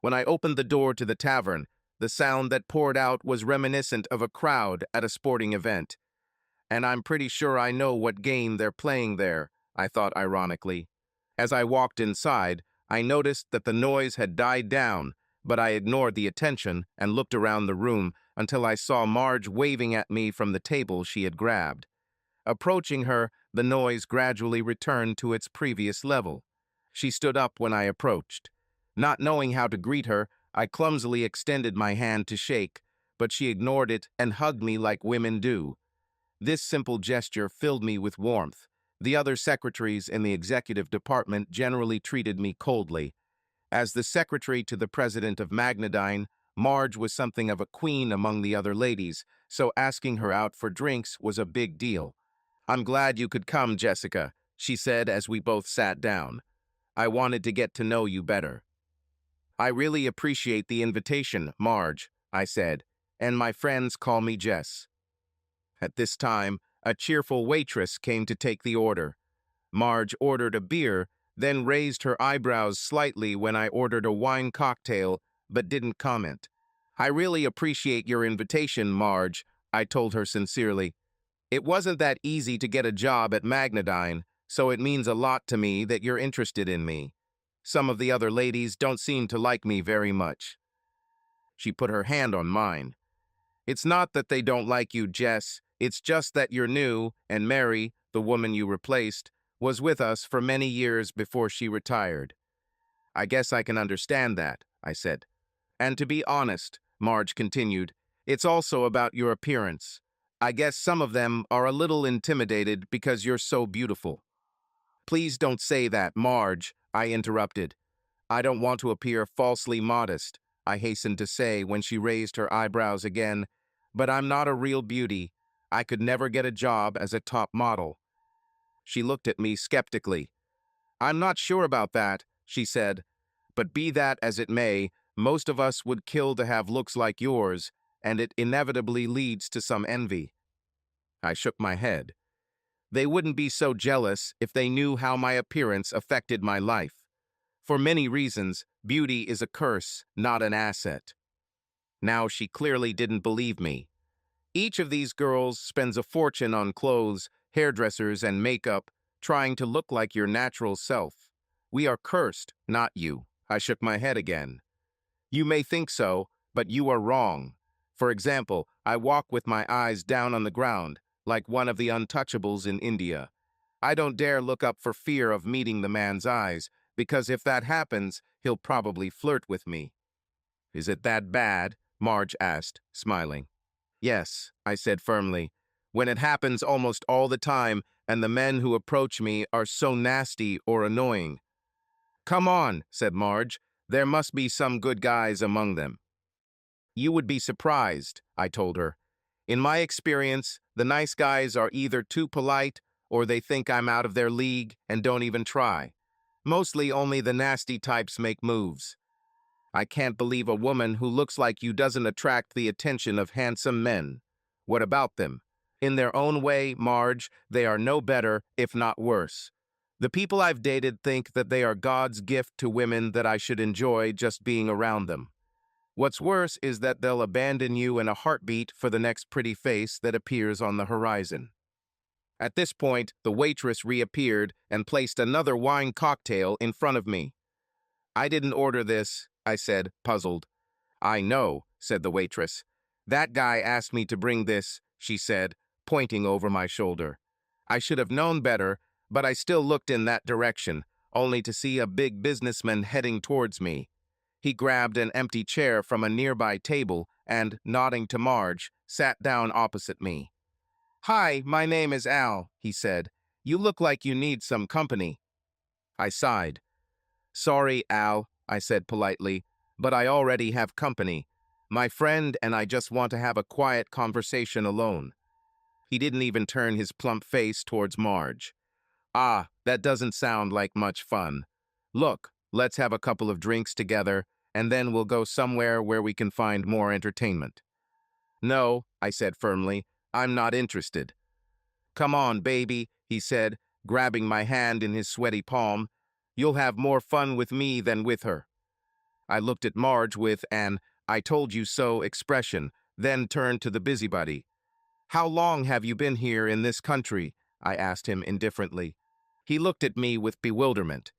When I opened the door to the tavern, the sound that poured out was reminiscent of a crowd at a sporting event. And I'm pretty sure I know what game they're playing there, I thought ironically. As I walked inside, I noticed that the noise had died down, but I ignored the attention and looked around the room until I saw Marge waving at me from the table she had grabbed. Approaching her, the noise gradually returned to its previous level. She stood up when I approached. Not knowing how to greet her, I clumsily extended my hand to shake, but she ignored it and hugged me like women do. This simple gesture filled me with warmth. The other secretaries in the executive department generally treated me coldly. As the secretary to the president of Magnadyne, Marge was something of a queen among the other ladies, so asking her out for drinks was a big deal. "I'm glad you could come, Jessica," she said as we both sat down. "I wanted to get to know you better." "I really appreciate the invitation, Marge," I said, "and my friends call me Jess." At this time, a cheerful waitress came to take the order. Marge ordered a beer, then raised her eyebrows slightly when I ordered a wine cocktail, but didn't comment. "I really appreciate your invitation, Marge," I told her sincerely. "It wasn't that easy to get a job at Magnadyne, so it means a lot to me that you're interested in me. Some of the other ladies don't seem to like me very much." She put her hand on mine. "It's not that they don't like you, Jess. It's just that you're new, and Mary, the woman you replaced, was with us for many years before she retired." "I guess I can understand that," I said. "And to be honest," Marge continued, "it's also about your appearance. I guess some of them are a little intimidated because you're so beautiful." "Please don't say that, Marge," I interrupted. "I don't want to appear falsely modest," I hastened to say when she raised her eyebrows again, "but I'm not a real beauty. I could never get a job as a top model." She looked at me skeptically. "I'm not sure about that," she said, "but be that as it may, most of us would kill to have looks like yours, and it inevitably leads to some envy." I shook my head. "They wouldn't be so jealous if they knew how my appearance affected my life. For many reasons, beauty is a curse, not an asset." Now she clearly didn't believe me. "Each of these girls spends a fortune on clothes, hairdressers, and makeup, trying to look like your natural self. We are cursed, not you." I shook my head again. "You may think so, but you are wrong. For example, I walk with my eyes down on the ground, like one of the untouchables in India. I don't dare look up for fear of meeting the man's eyes, because if that happens, he'll probably flirt with me." "Is it that bad?" Marge asked, smiling. "Yes," I said firmly. "When it happens almost all the time, and the men who approach me are so nasty or annoying." "Come on," said Marge. "There must be some good guys among them." "You would be surprised," I told her. "In my experience, the nice guys are either too polite or they think I'm out of their league and don't even try. Mostly only the nasty types make moves. I can't believe a woman who looks like you doesn't attract the attention of handsome men. What about them? In their own way, Marge, they are no better, if not worse. The people I've dated think that they are God's gift to women that I should enjoy just being around them. What's worse is that they'll abandon you in a heartbeat for the next pretty face that appears on the horizon." At this point, the waitress reappeared and placed another wine cocktail in front of me. "I didn't order this," I said, puzzled. "I know," said the waitress. "That guy asked me to bring this," she said, pointing over my shoulder. I should have known better, but I still looked in that direction, only to see a big businessman heading towards me. He grabbed an empty chair from a nearby table and, nodding to Marge, sat down opposite me. "Hi, my name is Al," he said. "You look like you need some company." I sighed. "Sorry, Al," I said politely, "but I already have company. My friend and I just want to have a quiet conversation alone." He didn't even turn his plump face towards Marge. "Ah, that doesn't sound like much fun. Look, let's have a couple of drinks together, and then we'll go somewhere where we can find more entertainment." "No," I said firmly, "I'm not interested." "Come on, baby," he said, grabbing my hand in his sweaty palm. "You'll have more fun with me than with her." I looked at Marge with an "I told you so" expression, then turned to the busybody. "How long have you been here in this country?" I asked him indifferently. He looked at me with bewilderment.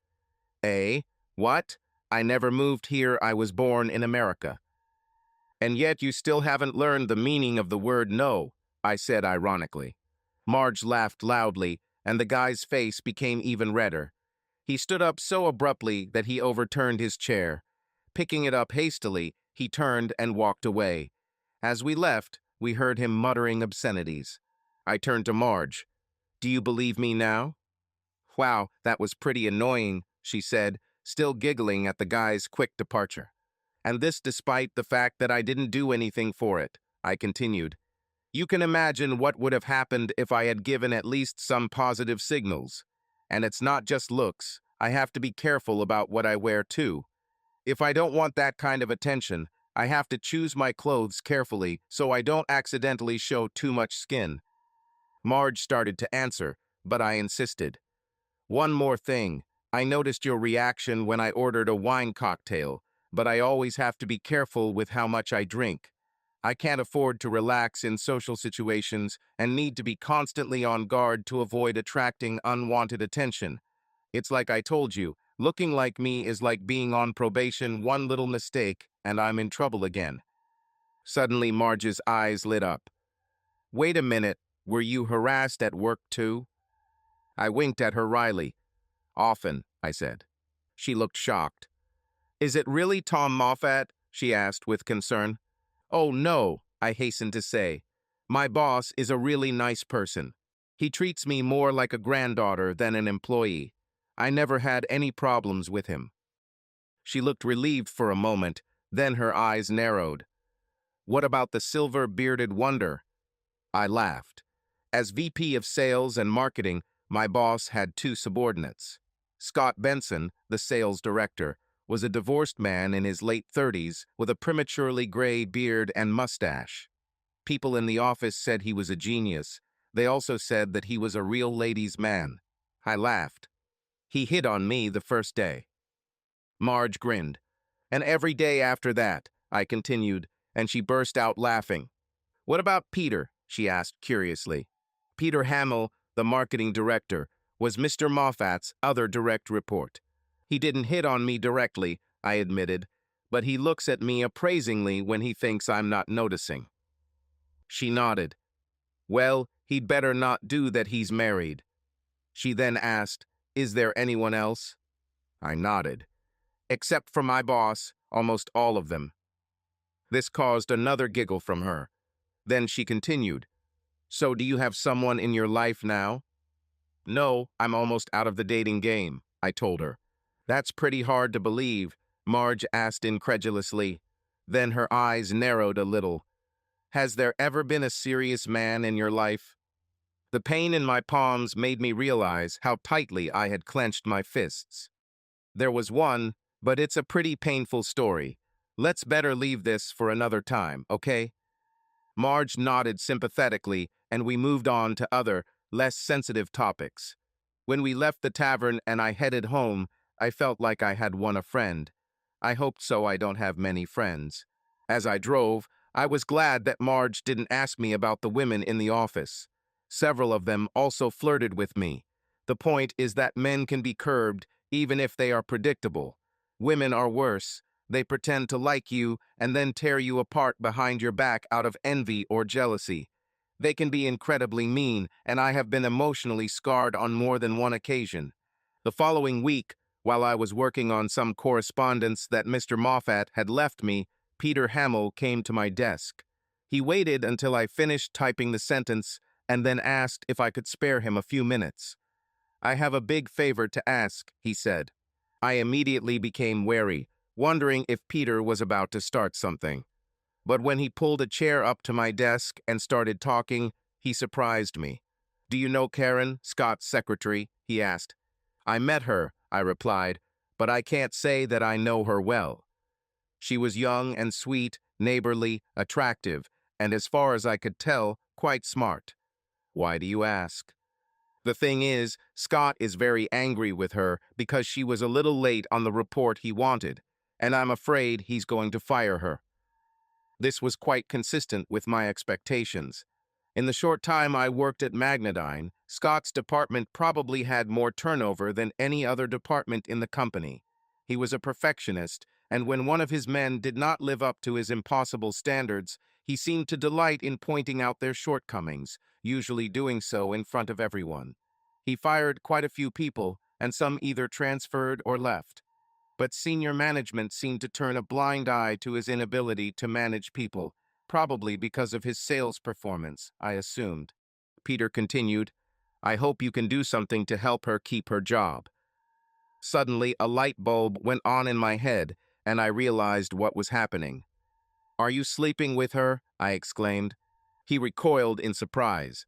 "Eh? What? I never moved here. I was born in America." "And yet you still haven't learned the meaning of the word no," I said ironically. Marge laughed loudly, and the guy's face became even redder. He stood up so abruptly that he overturned his chair. Picking it up hastily, he turned and walked away. As we left, we heard him muttering obscenities. I turned to Marge. "Do you believe me now?" "Wow, that was pretty annoying," she said, still giggling at the guy's quick departure. "And this despite the fact that I didn't do anything for it," I continued. "You can imagine what would have happened if I had given at least some positive signals. And it's not just looks. I have to be careful about what I wear too. If I don't want that kind of attention, I have to choose my clothes carefully so I don't accidentally show too much skin." Marge started to answer, but I insisted. "One more thing. I noticed your reaction when I ordered a wine cocktail, but I always have to be careful with how much I drink. I can't afford to relax in social situations and need to be constantly on guard to avoid attracting unwanted attention. It's like I told you, looking like me is like being on probation. One little mistake, and I'm in trouble again." Suddenly, Marge's eyes lit up. "Wait a minute, were you harassed at work too?" I winked at her wryly. "Often," I said. She looked shocked. "Is it really Tom Moffat?" she asked with concern. "Oh, no," I hastened to say. "My boss is a really nice person. He treats me more like a granddaughter than an employee. I never had any problems with him." She looked relieved for a moment, then her eyes narrowed. "What about the silver-bearded wonder?" I laughed. As VP of Sales and Marketing, my boss had two subordinates. Scott Benson, the sales director, was a divorced man in his late 30s with a prematurely gray beard and mustache. People in the office said he was a genius. They also said that he was a real ladies' man. I laughed. "He hit on me the first day." Marge grinned. "And every day after that," I continued, and she burst out laughing. "What about Peter?" she asked curiously. Peter Hamill, the marketing director, was Mr. Moffat's other direct report. "He didn't hit on me directly," I admitted, "but he looks at me appraisingly when he thinks I'm not noticing." She nodded. "Well, he'd better not do that. He's married." She then asked, "Is there anyone else?" I nodded. "Except for my boss, almost all of them." This caused another giggle from her. Then she continued, "So do you have someone in your life now?" "No, I'm almost out of the dating game," I told her. "That's pretty hard to believe," Marge asked incredulously. Then her eyes narrowed a little. "Has there ever been a serious man in your life?" The pain in my palms made me realize how tightly I had clenched my fists. "There was one, but it's a pretty painful story. Let's better leave this for another time, okay?" Marge nodded sympathetically, and we moved on to other, less sensitive topics. When we left the tavern and I headed home, I felt like I had won a friend. I hoped so. I don't have many friends. As I drove, I was glad that Marge didn't ask me about the women in the office. Several of them also flirted with me. The point is that men can be curbed even if they are predictable. Women are worse. They pretend to like you and then tear you apart behind your back out of envy or jealousy. They can be incredibly mean, and I have been emotionally scarred on more than one occasion. The following week, while I was working on some correspondence that Mr. Moffat had left me, Peter Hamill came to my desk. He waited until I finished typing the sentence and then asked if I could spare him a few minutes. "I have a big favor to ask," he said. I immediately became wary, wondering if Peter was about to start something. But when he pulled a chair up to my desk and started talking, he surprised me. "Do you know Karen, Scott's secretary?" he asked. "I met her," I replied, "but I can't say that I know her well. She was young and sweet, neighborly, attractive, and as far as I could tell, quite smart." "Why do you ask?" "The thing is, Scott is very angry with her because she was a little late on the report he wanted. and I'm afraid he's going to fire her. This was quite consistent with my expectations. In the short time I worked at Magnedyne, Scott's department probably had more turnover than any other department in the company. He was a perfectionist, and when one of his men did not live up to his impossible standards, he seemed to delight in pointing out their shortcomings, usually doing so in front of everyone. He fired quite a few people, and some either transferred or left. But senior management seemed to turn a blind eye to his inability to manage people, probably because of his sales performance, I assumed. Peter continued, I hope you can do something to help her keep her job. Suddenly, a light bulb went on in my head, and I realized what was happening. Are you sleeping with her? I exclaimed. He recoiled in surprise.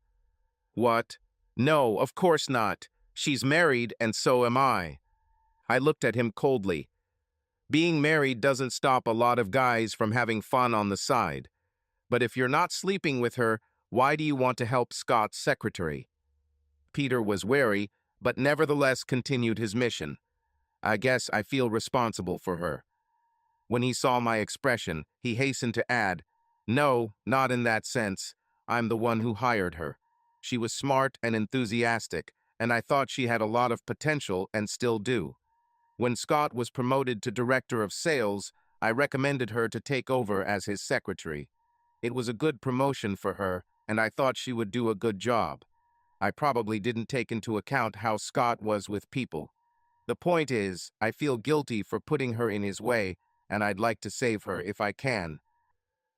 What? No, of course not. She's married, and so am I. I looked at him coldly. Being married doesn't stop a lot of guys from having fun on the side. But if you're not sleeping with her, why do you want to help Scott's secretary? Peter was wary, but nevertheless continued his mission. I guess I feel responsible for her. When he saw my expression, he hastened to add, No, not in that sense. I'm the one who hired her. She was smart and enthusiastic, and I thought she had a lot of potential and still do. When Scott was promoted to director of sales, I recommended her to take over as his secretary. It was a good promotion for her, and I thought she would do a good job. I probably didn't take into account how Scott was with people. The point is, I feel guilty for putting her in his way, and I'd like to save her if I can.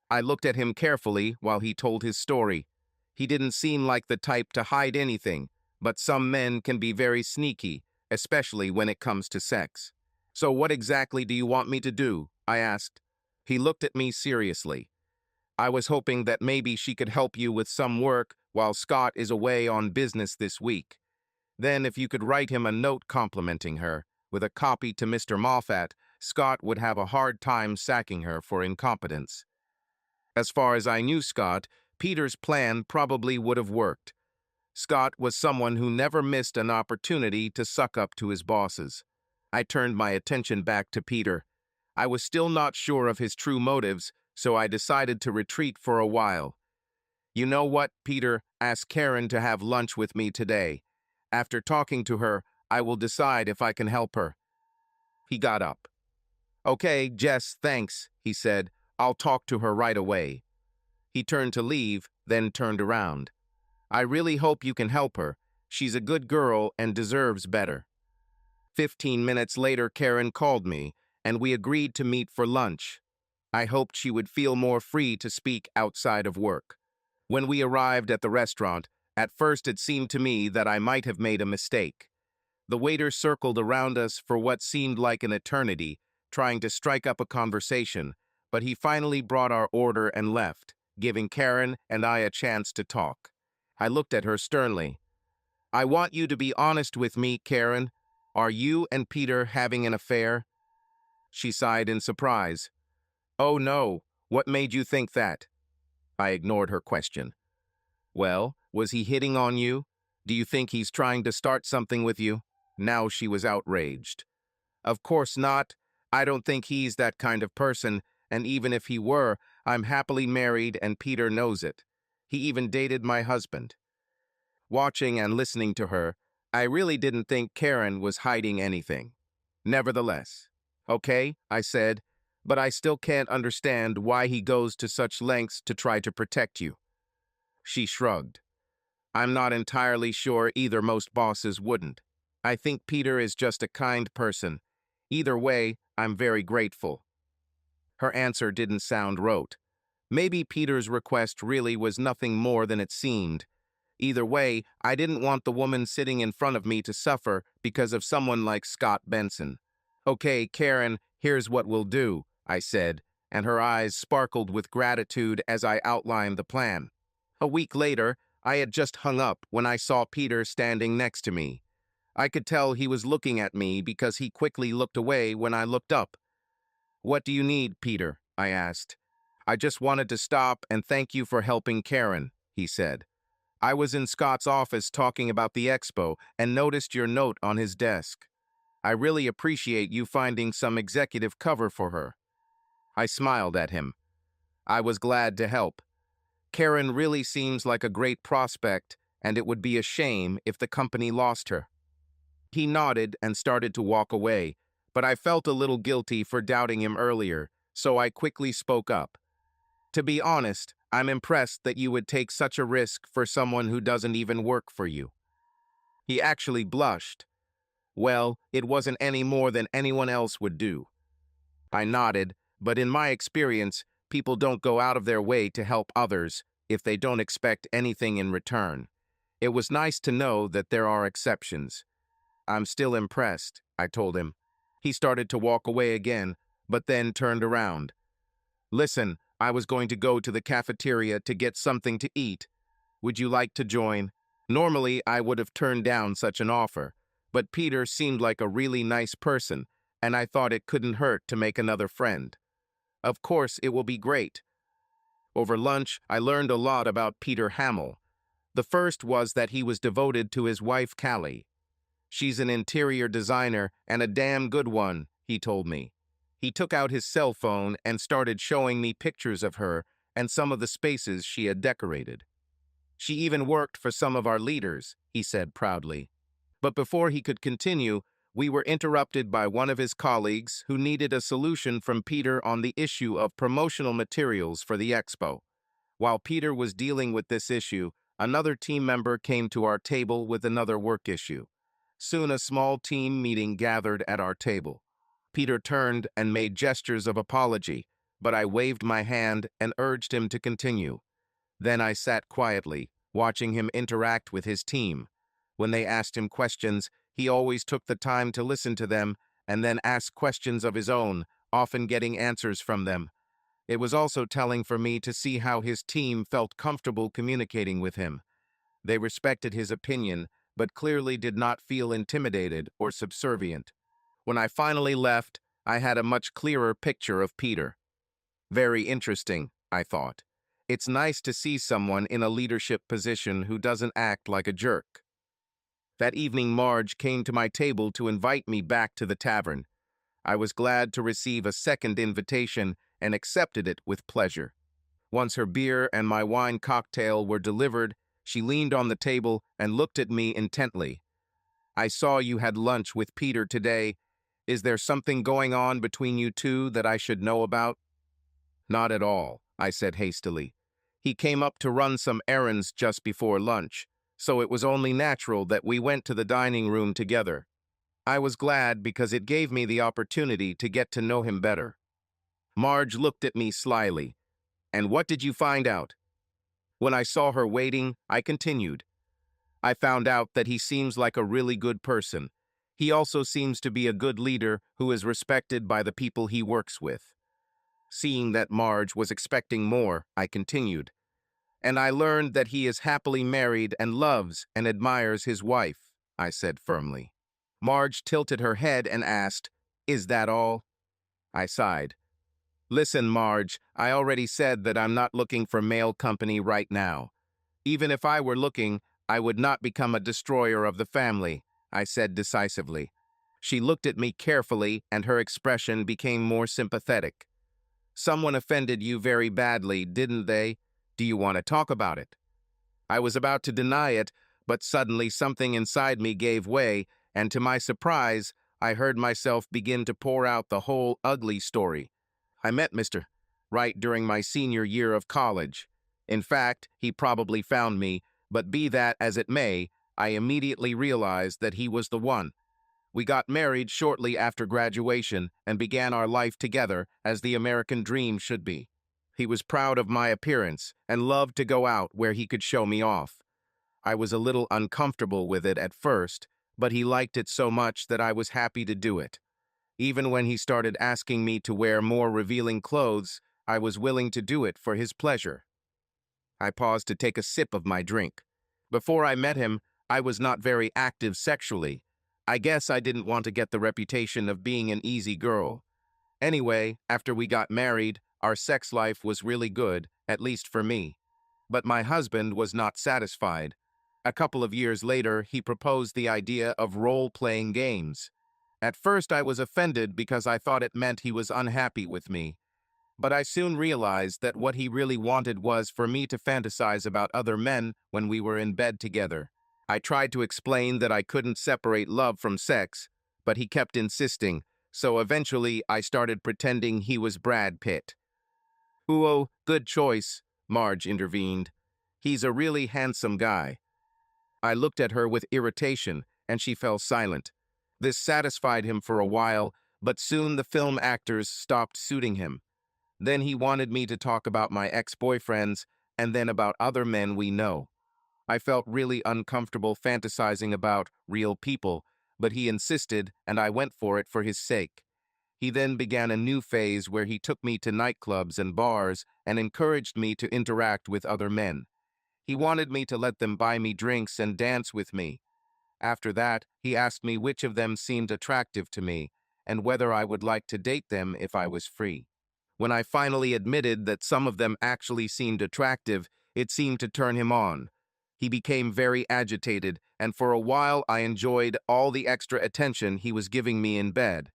I looked at him carefully while he told his story. He didn't seem like the type to hide anything, but some men can be very sneaky, especially when it comes to sex. So what exactly do you want me to do? I asked. He looked at me seriously. I was hoping that maybe she could help you with some work while Scott is away on business this week. Then if you could write him a note complimenting her, with a copy to Mr. Moffat, Scott would have a hard time sacking her for incompetence. As far as I knew Scott, Peter's plan probably would have worked. Scott was someone who never missed an opportunity to suck up to his bosses. I turned my attention back to Peter. I was still not sure of his true motives, so I decided to retreat for a while. You know what, Peter? Ask Karen to have lunch with me today. After talking to her, I will decide if I can help her. He got up. Okay, Jess, thanks, he said. I'll talk to her right away. He turned to leave, then turned around. I really hope you can help her. She's a good girl and deserves better. 15 minutes later, Karen called me, and we agreed to meet for lunch. I hoped she would feel more free to speak outside of work. When we arrived at the restaurant, at first it seemed to me that I might have made a mistake. The waiter circled around us for what seemed like an eternity, trying to strike up a conversation, but he finally brought our order and left, giving Karen and I a chance to talk. I looked at her sternly. I want you to be honest with me, Karen. Are you and Peter having an affair? She sighed in surprise. Oh no, what made you think that? I ignored her question. Well, was he hitting on you? Do you think he's trying to start something with you? Now she was outraged. Of course not. I don't think he's that kind of person, and even if he were, I'm happily married and Peter knows it. He even dated my husband. Watching and listening to her, I really didn't think Karen was hiding anything. Nevertheless, okay, I said, but I still can't understand why he goes to such lengths to try to protect you. She shrugged. I'm not entirely sure either. Most bosses wouldn't. I think Peter is just a kind person. Either way, I'm very grateful. Her answer didn't sound rote. Maybe Peter's request really was nothing more than it seemed. Either way, I didn't want the woman sitting in front of me to suffer because of someone like Scott Benson. Okay, Karen, here's what we'll do, I said, and her eyes sparkled with gratitude as I outlined the plan. A week later, I had just hung up when I saw Peter standing next to me. I could tell he was looking at me because he quickly looked away when I looked up. What do you need, Peter? I asked. I just wanted to stop and thank you for helping Karen, he said. I was in Scott's office talking about the expo and noticed your note on his desk. I really appreciate you finding some executive cover for her." I smiled at him. I was glad to help. Karen really seems like a great prospect, and it would be a shame if the company lost her. He nodded and started to walk away, but I felt a little guilty for doubting him earlier, so I quickly spoke up. "To be honest, I'm impressed that you would take such a risk for someone who doesn't even work for you." He actually blushed. "Well, it wasn't any more than anyone else would do." I nodded, but in my experience, people don't go out of their way to help others if they don't expect anything in return. It was nice to know that there are exceptions. "I'm still impressed," I told him. He started to walk away again, but then turned around. "Listen, I was going to go to the cafeteria to get something to eat. Would you like to join?" Normally, I would have turned down such an offer, but Peter seemed like a really nice person, and I thought it couldn't hurt to make another friend. "Of course, it will be great." Over lunch, I learned a lot about Peter Hamill. The first was that he was devoted to his wife, Callie. "She's an interior designer and a damn good one," he told me. He took out his cell phone and started showing me pictures of her and some of the spaces she had decorated. "She even worked for some of our leaders," he said proudly. But before he could continue, we were interrupted by one of his colleagues who needed a solution from Peter on the issue of promotional materials for the expo. While Peter was dealing with this issue, another team member came to our table with another work issue. Soon a small team meeting gathered at our table. Peter turned and made gestures of apology, but I waved my hand and urged him to continue. Then I sat quietly, watching him interact with his team. When they asked him questions, he always took the time to listen to them and then ask questions of his own, often getting answers from them. It was also telling for me to see how his team felt comfortable communicating with him. They respected his opinion, but clearly did not feel intimidated or subservient. When I finally left, I had a much clearer picture of Peter. Very interesting, I thought. It's nice to see someone in a leadership position who doesn't act like a jerk. That evening, Marge came to my table to invite me back to the tavern. I was glad to receive a second invitation and accepted it with pleasure. Once her beer and my wine cocktail were delivered, she leaned on the table and looked at me intently. "I saw you had lunch with Peter today. Is there something going on between you two that I should know about?" "Not at all," I said hastily. "He came up to run some errands just before lunch, so it was only natural that we went to the dining room together. I was glad because it gave me the opportunity to get to know him better." Marge looked at me slyly. "And what did you find out?" When I saw her waiting, I continued. "I found out that he seems like a really good person. He also seems to be a good leader who is respected by the people he works with." Seeing that Marge was expecting more, I continued. "And I learned that he is happily married and loves and admires his wife," I said firmly. Marge tilted her head and asked, "Is that all?" I sighed. "Listen, Marge, I already said that I'm not looking for male company right now. Even if I were looking, I would not become a destroyer of the family," I said decisively. She looked at me carefully and her expression became more sympathetic. "Someone offended you very badly, didn't they? Do you want to talk about it?" I was about to deny it, but suddenly something inside me gave way, and to my surprise, I heard myself begin to pour out the whole ugly story. "I met Mr. Right during my senior year of college. In fact, he probably found me, but be that as it may, I immediately realized that he was the one. We got married shortly after graduation and began our life together as the American dream should be. He was proud of my appearance and loved to go out where he could show me off. I was a little uncomfortable with it at first, but he liked it so much that I was happy to do it. Even when he started asking me to wear more revealing clothes, I was willing to do it for his pleasure." I paused to take a sip of my drink. Before I met him, I was not very active sexually. I guess I didn't want to get the reputation of being an easy girl. Anyway, after we got married, our sex life was really good, at least for me. But my husband was not satisfied. A couple of years later, he proposed the idea of role-playing games. At first I was offended because I thought it meant he was unhappy with me. But I soon realized that what he really wanted was for me to fantasize about other men when we were in bed together. I tried to explain that I couldn't separate love from sex, but he kept insisting, so eventually I started pretending he was Brad Pitt. "Oh, good choice," Marge intervened. "He's a really handsome guy." I looked at her with irritation, and she fell silent. This satisfied him for a while, but soon the film actors stopped suiting him. Then he wanted me to talk about my ex-boyfriends, and then about other men we know. I felt really uncomfortable fantasizing about real people, but he insisted, and I went for it for his sake. He then began a new phase where he took me to nightclubs and bars and encouraged me to interact with other men. He wanted me to let them buy me drinks and dance with me. After that, he asked me which of them seemed attractive to me, and whether I would like to date them if I was free. When I finally admitted that some of them actually seemed attractive, it seemed to turn him on. He became very agitated, and for a while I enjoyed all the extra attention he was giving me in bed.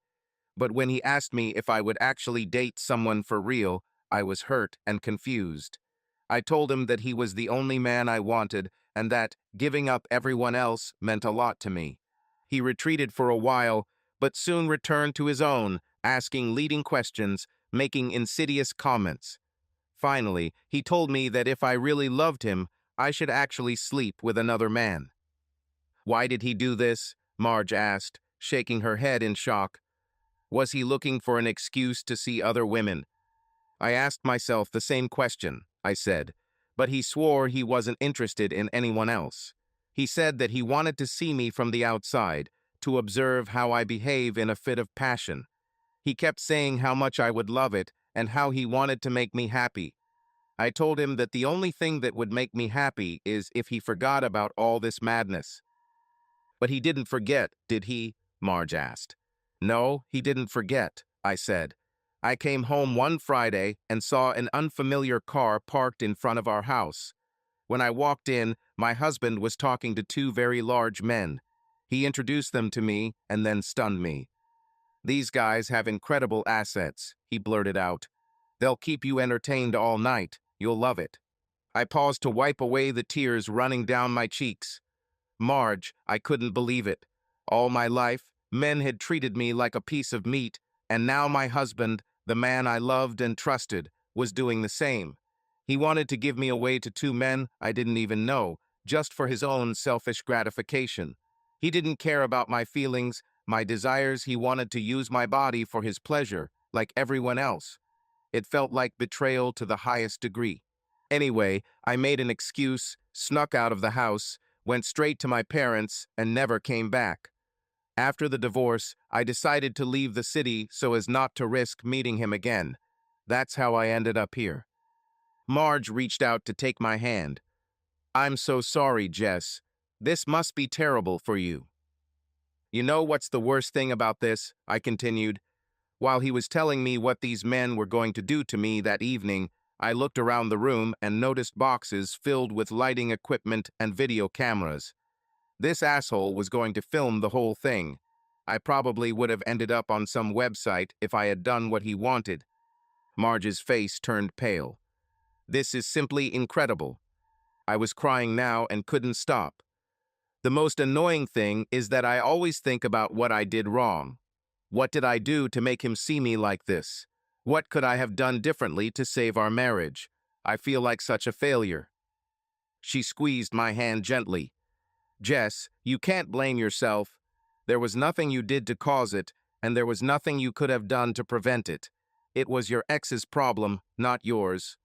But when he asked me if I would actually date someone for real, I was hurt and confused. I told him that he was the only man I wanted and that giving up everyone else meant a lot to me. He retreated for a while, but soon returned to his own, asking leading questions, making insidious comments. Finally, he told me that if I really loved him, I should actually sleep with another man. "Why did he do this?" Marge asked, shaking her head in shock. "Was he looking for an excuse to see other women?" "I asked myself the same question," I said, "but he swore he wasn't interested in anyone else. He said that he wanted to see me from the outside, to observe how I behave in a fit of passion. He kept saying how much I would love it and how he wanted to make me happy. I told him that the only thing that would make me happy is if he forgot about all this madness." "But he didn't forget, did he?" Marge asked. "No, he didn't forget," I said. "I came home one Friday and saw an unfamiliar car parked in front of our house. When I walked in, my husband was talking to two very large men. He introduced them to me and then stunned me. 'These guys have incredible assets,' he blurted out. 'They'll keep you entertained all night. You'll love it.' I paused to wipe away the tears running down my cheeks. Marge, I couldn't believe it. All my life, men had treated me like a piece of meat, and now my husband, the man I loved and trusted, was doing the same. He wanted to give me away to two men I didn't even know, just for his own selfish gratification. He didn't care about my feelings, my desires. He wanted to use my body for his pleasure, like everyone else. It felt like betrayal to the highest degree. Anyway, I made an excuse, snuck out of the house, went straight to my parents, and never came back. After the divorce, I decided to leave the city so as not to risk meeting him again. That's how I ended up here." Marge reached out to take my hand. "I'm so sorry, Jess. This must be terrible for you." "You know what's the worst thing about this?" I continued. While he was telling me what these men were going to do to me that evening, I looked around the room and noticed boxes filled with lighting equipment and video cameras. This asshole was going to film the whole thing. I probably would have ended up on some website if I had done what he wanted. Marge's face turned pale. "This is simply incredible." I was crying now and couldn't stop. "The most annoying thing is that I always think about what I did wrong. What did I do to make him see me like this? What could I have done differently to save our marriage? I feel like such a failure." She squeezed my hand gently. "Jess, you can't blame yourself. There was nothing you did to cause it, and there was nothing you could have done to prevent it. It was your ex's problem, not yours."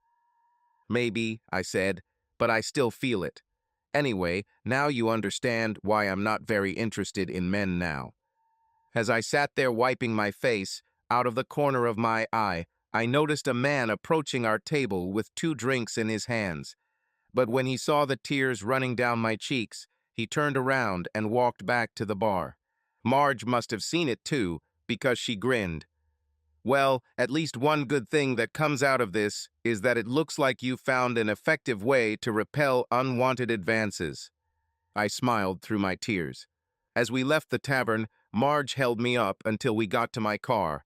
"Maybe," I said, "but I still feel it. Anyway, now you understand why I'm not very interested in men now." As I sat there wiping my face, out of the corner of my eye, I noticed a man approaching our table with two drinks in his hands. But when he saw the tears running down my cheeks, he turned around and walked back to the bar. Marge must have seen it too, because she grinned. "Well, at least one good thing that comes out of this is that it looks like you found an effective way to repel unwanted advances." I smiled through my tears. As we left the tavern, Marge held me up until we got to my car.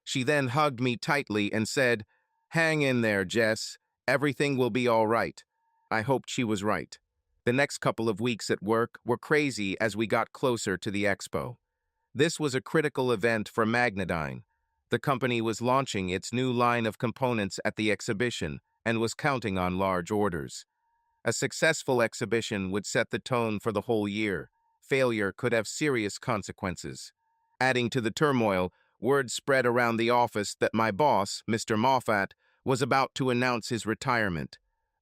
She then hugged me tightly and said, "Hang in there, Jess. Everything will be all right." I hoped she was right. The next couple of weeks at work were crazy as we got closer to the expo. This was a critical event for Magnedyne. The company was launching its new line of components at the exhibition and was counting on large orders. A successful exhibition would set the tone for the whole year. Failure could have serious consequences. Adding to the turmoil, word spread around the office that my boss, Mr. Moffat, was about to announce his retirement.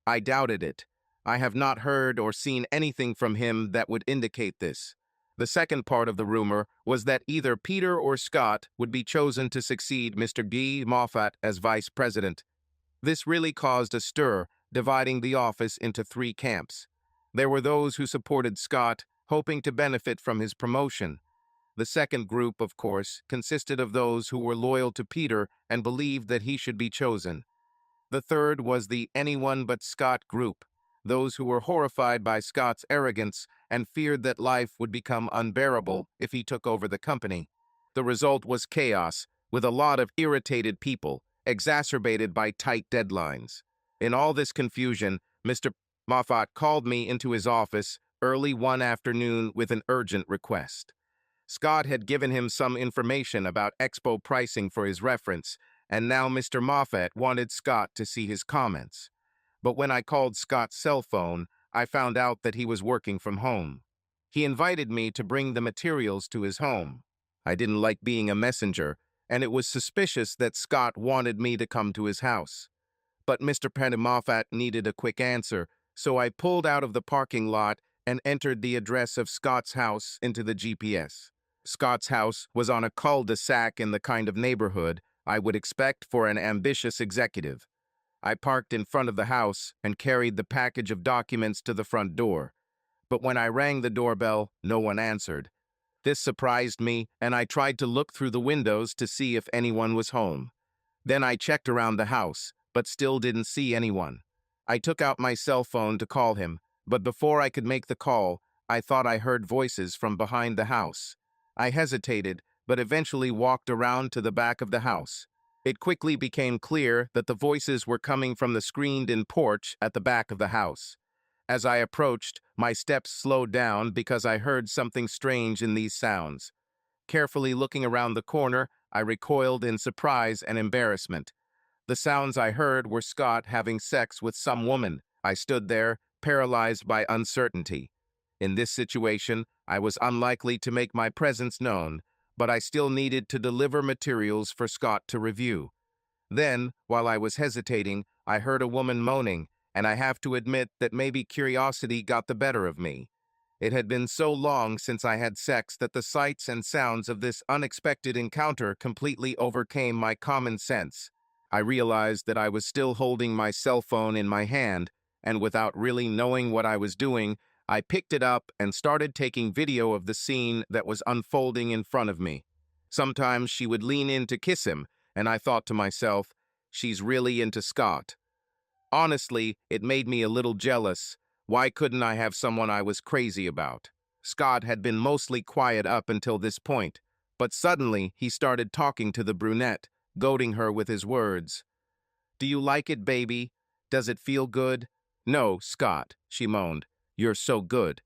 I doubted it. I have not heard or seen anything from him that would indicate this. The second part of the rumor was that either Peter or Scott would be chosen to succeed Mr. G. Moffat as vice president. This really caused a stir, dividing the office into three camps. There were those who supported Scott, hoping to benefit from his promotion. The second group, of course, consisted of those who were loyal to Peter and believed that he should be chosen. The third was the anyone but Scott group, those who were horrified by Scott's arrogance and feared that life would become unbearable if he took over the company. The result was chaos, with a lot of irritated people, exacerbated by tight deadlines. In all this confusion, Mr. Moffat called me into his office early one afternoon with an urgent request. Scott had given him some information about expo pricing for his reference, and now Mr. Moffat wanted Scott to see his comments. But when I called Scott's cell phone, I found out that he was working from home. He invited me to bring the materials to his home. I didn't like being a messenger, and it was suspicious that Scott wanted me to come to his house. But Mr. Moffat needed a quick answer, so I pulled out of the parking lot and entered the address of Scott's house into the GPS. Scott's house was on a cul-de-sac in the kind of neighborhood I would expect for an ambitious executive. I parked in front of the house and carried the package of documents to the front door. But when I rang the doorbell, no one answered. This surprised me, and I tried to look through the windows to see if anyone was home. Then I checked around the house, but still didn't see anyone. I took out my cell phone to call him, but before I could make the call, I thought I heard voices from behind the house. I hesitated, but eventually walked around to the back of the house. It quickly became clear that the voices were coming from the screened-in porch at the back of the house. As I approached, my steps slowed down because I heard something strange in these sounds. Carefully looking around the corner, I recoiled in surprise and embarrassment. The sounds I heard were Scott having sex with some woman. I stood there, paralyzed by uncertainty. In this situation, I was unlikely to make my presence known, but I still needed to deliver materials for Scott to review. Then, while I was hesitating, I heard a woman moaning, and I have to admit that maybe curiosity got the better of me. It had been so long since I had sex that the sights and sounds of this unexpected encounter completely overcame my common sense. I realized that I was still holding my cell phone in my hand, and without really knowing what I was doing, I picked it up and started taking video of the scene that was unfolding in front of me. Sometimes she would lean in to kiss him, and I thought to myself, she's really into Scott. Honestly, it made me a little jealous. Why couldn't I have someone I was crazy about? Scott had been mostly quiet up until this point, but suddenly he started talking to the brunette, goading her with his words. "Do you like it, baby? Does it feel good?" "No, Scott," she moaned. "You're so good.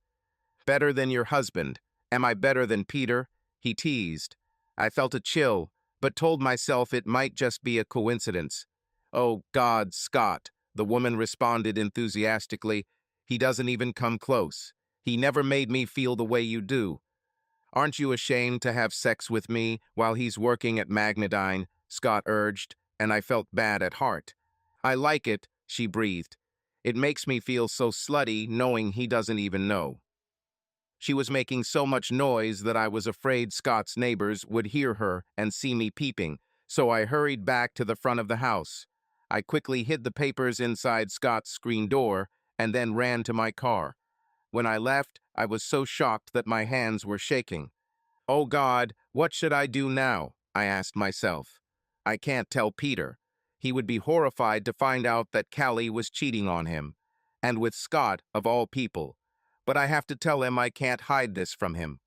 Better than your husband. Am I better than Peter?" he teased. I felt a chill, but told myself it might just be a coincidence. "Oh, God, Scott," the woman responded enthusiastically. "He doesn't even come close. He never made me feel the way you do. Aren't you ashamed to have sex with me while he's working at Magnedyne?" Scott urged, and I felt bad at heart. "I like it," she breathed. "It makes me feel so slutty knowing he doesn't even know." She was making so much noise that I was afraid Scott's neighbors would hear her and see me peeping, so I hurried back to the front of the house. I quickly hid the papers inside Scott's screen door and then ran to my car. When I left, I was so shocked that my hands were shaking. "Oh God, what should I do now?" I asked myself. I can't tell Peter. He would be horrified to find out that Callie was cheating on him, and with Scott, of all people. But I have to tell him I can't hide this from him.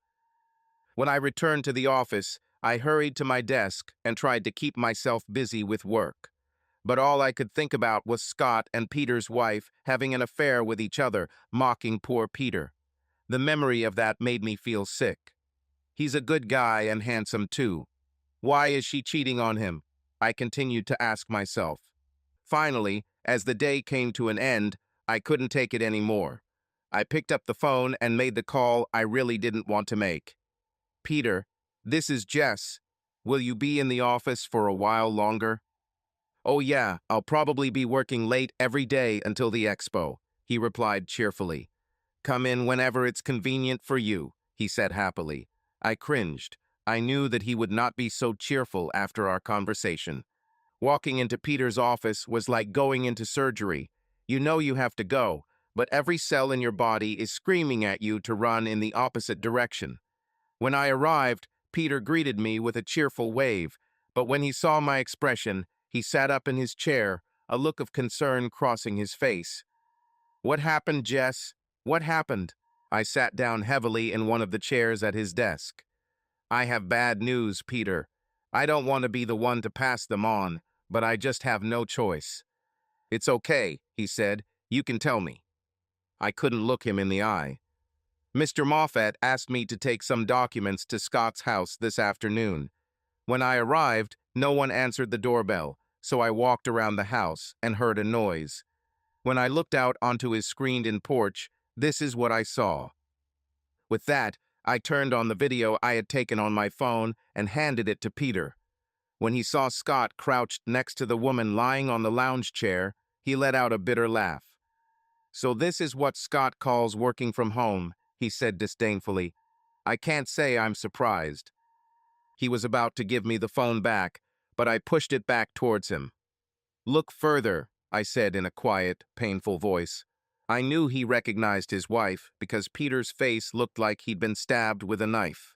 When I returned to the office, I hurried to my desk and tried to keep myself busy with work. But all I could think about was Scott and Peter's wife having an affair with each other, mocking poor Peter. The memory of that made me feel sick. He's a good guy and handsome too. Why is she cheating on him? I continued to ask myself. Finally, as the day came to an end, I couldn't take it anymore. I picked up the phone and made the call I really didn't want to make. Peter, this is Jess. Will you be in the office for a while longer? Oh yeah, I'll probably be working late every day until the expo, he replied cheerfully. Come in whenever it's convenient for you, he said happily. I cringed. I knew that he would not be so cheerful after our conversation. Walking into Peter's office was like going into surgery. You know you have to go, but every cell in your body is screaming at you to run in the opposite direction. When I arrived, Peter greeted me with a cheerful wave, but when he saw my expression, he sat up in his chair, a look of concern crossing his face. What happened, Jess? What happened? I sat down heavily in one of the chairs at his desk. I have bad news, Peter. I don't want to be the one to pass them on, but I just have no choice. It's okay, he said. You can tell me. I couldn't look him in the eye. Mr. Moffat asked me to take some documents to Scott's house this afternoon. When I arrived, no one answered the doorbell, so I walked around the house and heard a noise. When I looked out onto his screened-in porch, this is what I saw. With that, I turned on the video I had taken on my phone and handed it to Peter. When he saw Scott crouched next to the woman lying on the lounge chair, he let out a bitter laugh. So this is what Scott calls working from home, he said disdainfully. I can't say I'm surprised. He was about to give me the phone back, but I pushed it back towards him. Look further, I said in a quiet, painful voice. I knew he recognized his wife because Peter's face looked like he'd been stabbed with a knife.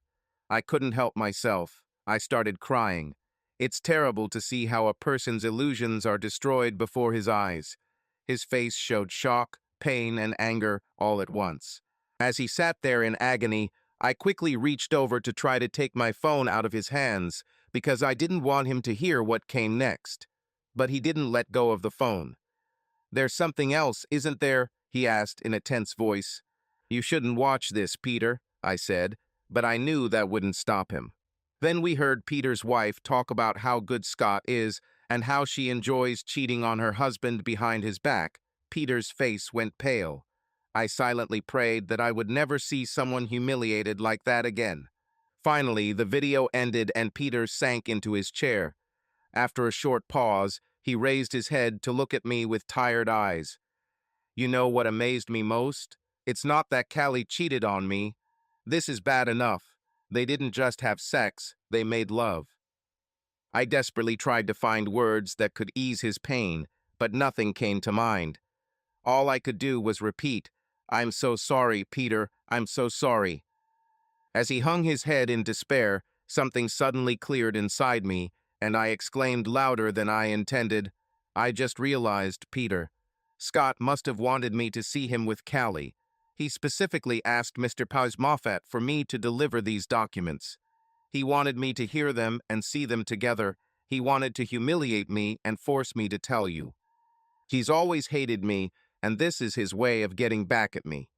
I couldn't help myself. I started crying. It's terrible to see how a person's illusions are destroyed before his eyes. His face showed shock, pain, and anger all at once. As he sat there in agony, I quickly reached over to try to take my phone out of his hands because I didn't want him to hear what came next. But he didn't let go of the phone. There's something else, isn't there? He asked in a tense voice. You shouldn't watch this, Peter, I said, but I knew that wouldn't stop him. Then we heard Peter's wife talk about how good Scott is and how she enjoys cheating on her husband behind his back. Peter's face went pale. I silently prayed that I would never see someone humiliated like that again. Finally, the video ended and Peter sank into his chair. After a short pause, he raised his head to look at me with tired eyes. You know what amazed me most? It's not that Callie cheated on me. This is bad enough. They didn't just have sex, they made love. I desperately tried to find words that could ease his pain, but nothing came to mind. All I could do was repeat, I'm so sorry, Peter, I'm so sorry. As he hung his head in despair, something suddenly cleared inside me, and I exclaimed louder than I intended, I just realized, Peter. Scott must have wanted me to see him with Callie. He specifically asked Mr. Moffat for me to deliver these documents. He wanted me to hear them and see them together. He wanted to humiliate me and force me to tell you. He's always hated me, and this is his way of getting back at me.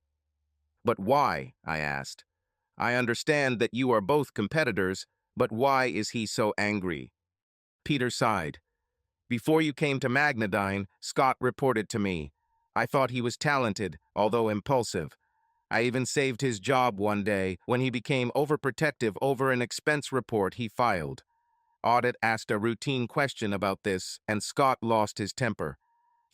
But why? I asked. I understand that you are both competitors, but why is he so angry? Peter sighed. Before you came to Magnadyne, Scott reported to me. I thought he was talented, although impulsive. I even saved his job one day when he became overprotective over an expense report he filed. Audit asked a routine question about this, and Scott lost his temper.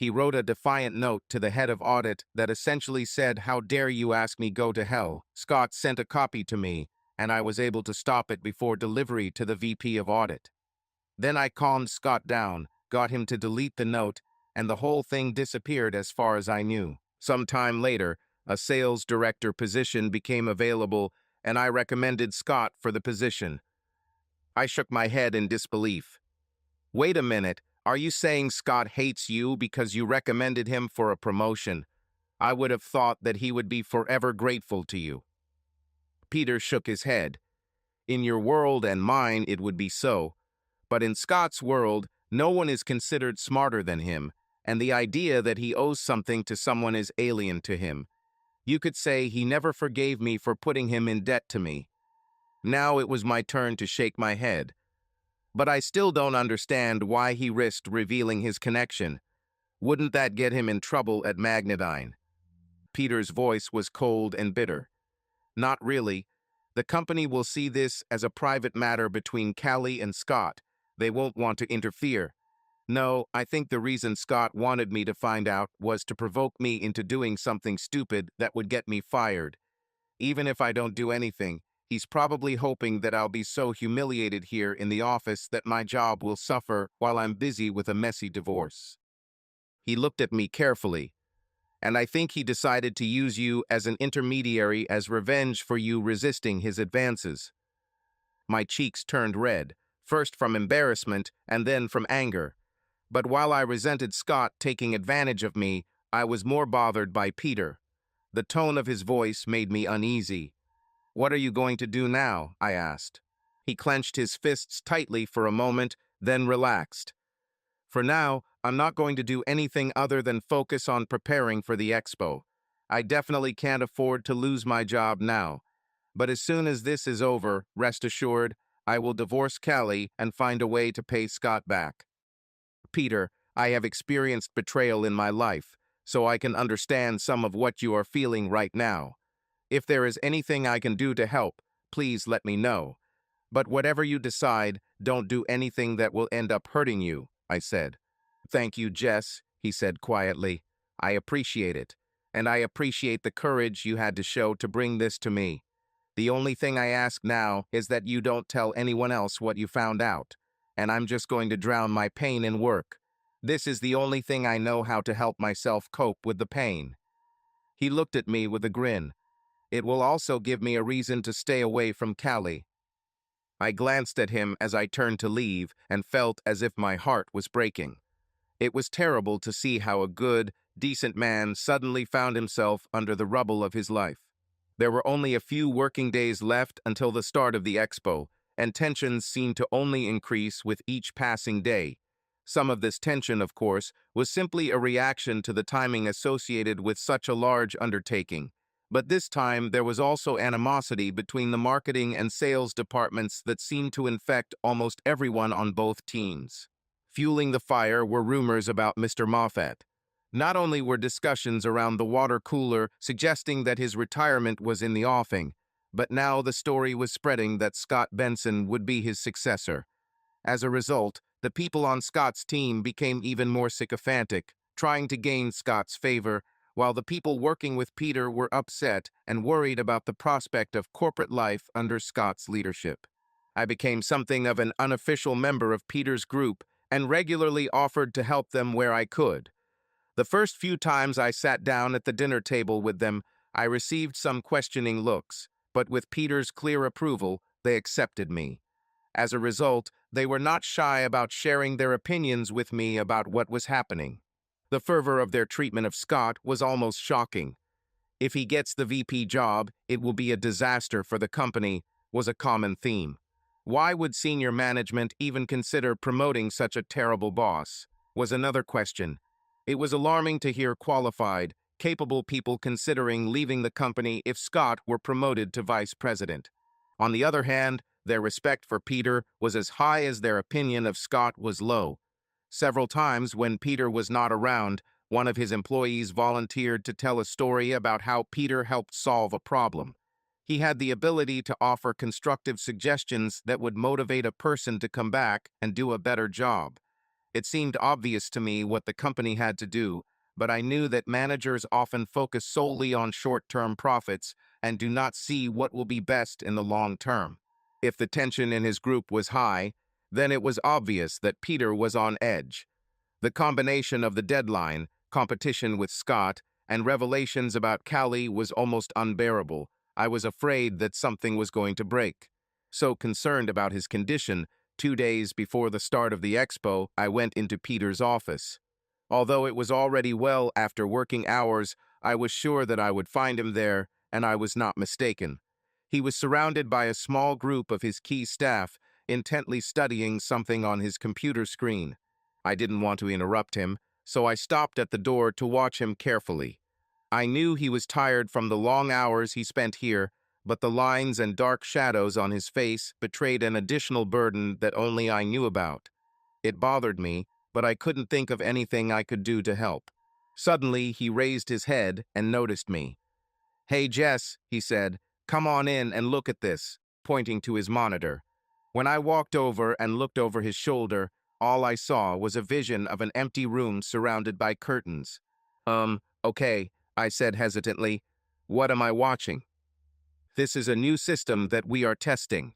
He wrote a defiant note to the head of audit that essentially said, "How dare you ask me go to hell?" Scott sent a copy to me, and I was able to stop it before delivery to the VP of audit. Then I calmed Scott down, got him to delete the note, and the whole thing disappeared as far as I knew. Some time later, a sales director position became available, and I recommended Scott for the position. I shook my head in disbelief. Wait a minute, are you saying Scott hates you because you recommended him for a promotion? I would have thought that he would be forever grateful to you. Peter shook his head. In your world and mine, it would be so. But in Scott's world, no one is considered smarter than him, and the idea that he owes something to someone is alien to him. You could say he never forgave me for putting him in debt to me. Now it was my turn to shake my head. But I still don't understand why he risked revealing his connection. Wouldn't that get him in trouble at Magnadine? Peter's voice was cold and bitter. Not really. The company will see this as a private matter between Callie and Scott. They won't want to interfere. No, I think the reason Scott wanted me to find out was to provoke me into doing something stupid that would get me fired. Even if I don't do anything, he's probably hoping that I'll be so humiliated here in the office that my job will suffer while I'm busy with a messy divorce. He looked at me carefully, and I think he decided to use you as an intermediary as revenge for you resisting his advances. My cheeks turned red, first from embarrassment and then from anger. But while I resented Scott taking advantage of me, I was more bothered by Peter. The tone of his voice made me uneasy. "What are you going to do now?" I asked. He clenched his fists tightly for a moment, then relaxed. "For now, I'm not going to do anything other than focus on preparing for the expo. I definitely can't afford to lose my job now. But as soon as this is over, rest assured, I will divorce Callie and find a way to pay Scott back. Peter, I have experienced betrayal in my life, so I can understand some of what you are feeling right now. If there is anything I can do to help, please let me know. But whatever you decide, don't do anything that will end up hurting you," I said. "Thank you, Jess," he said quietly. "I appreciate it, and I appreciate the courage you had to show to bring this to me. The only thing I ask now is that you don't tell anyone else what you found out, and I'm just going to drown my pain in work. This is the only thing I know how to help myself cope with the pain." He looked at me with a grin. "It will also give me a reason to stay away from Callie." I glanced at him as I turned to leave and felt as if my heart was breaking. It was terrible to see how a good, decent man suddenly found himself under the rubble of his life. There were only a few working days left until the start of the expo, and tensions seemed to only increase with each passing day. Some of this tension, of course, was simply a reaction to the timing associated with such a large undertaking. But this time, there was also animosity between the marketing and sales departments that seemed to infect almost everyone on both teams. Fueling the fire were rumors about Mr. Moffat. Not only were discussions around the water cooler suggesting that his retirement was in the offing, but now the story was spreading that Scott Benson would be his successor. As a result, the people on Scott's team became even more sycophantic, trying to gain Scott's favor, while the people working with Peter were upset and worried about the prospect of corporate life under Scott's leadership. I became something of an unofficial member of Peter's group and regularly offered to help them where I could. The first few times I sat down at the dinner table with them, I received some questioning looks, but with Peter's clear approval, they accepted me. As a result, they were not shy about sharing their opinions with me about what was happening. The fervor of their treatment of Scott was almost shocking. "If he gets the VP job, it will be a disaster for the company," was a common theme. "Why would senior management even consider promoting such a terrible boss?" was another question. It was alarming to hear qualified, capable people considering leaving the company if Scott were promoted to vice president. On the other hand, their respect for Peter was as high as their opinion of Scott was low. Several times when Peter was not around, one of his employees volunteered to tell a story about how Peter helped solve a problem. He had the ability to offer constructive suggestions that would motivate a person to come back and do a better job. It seemed obvious to me what the company had to do, but I knew that managers often focus solely on short-term profits and do not see what will be best in the long term. If the tension in his group was high, then it was obvious that Peter was on edge. The combination of the deadline, competition with Scott, and revelations about Callie was almost unbearable. I was afraid that something was going to break. So concerned about his condition, 2 days before the start of the expo, I went into Peter's office. Although it was already well after working hours, I was sure that I would find him there, and I was not mistaken. He was surrounded by a small group of his key staff, intently studying something on his computer screen. I didn't want to interrupt him, so I stopped at the door to watch him carefully. I knew he was tired from the long hours he spent here, but the lines and dark shadows on his face betrayed an additional burden that only I knew about. It bothered me, but I couldn't think of anything I could do to help. Suddenly, he raised his head and noticed me. "Hey, Jess," he said, "come on in and look at this," pointing to his monitor. When I walked over and looked over his shoulder, all I saw was a vision of an empty room surrounded by curtains. Okay, I said hesitantly. "What am I watching?" "This is a new system that we are testing.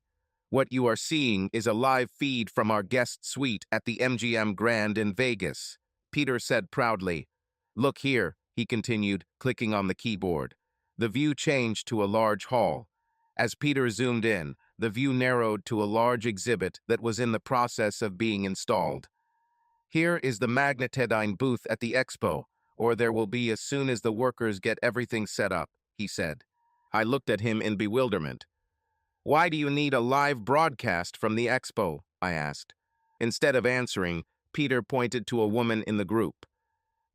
What you are seeing is a live feed from our guest suite at the MGM Grand in Vegas," Peter said proudly. "Look here," he continued, clicking on the keyboard. The view changed to a large hall. As Peter zoomed in, the view narrowed to a large exhibit that was in the process of being installed. "Here is the magnetidine booth at the expo, or there will be as soon as the workers get everything set up," he said. I looked at him in bewilderment. "Why do you need a live broadcast from the expo?" I asked. Instead of answering, Peter pointed to a woman in the group.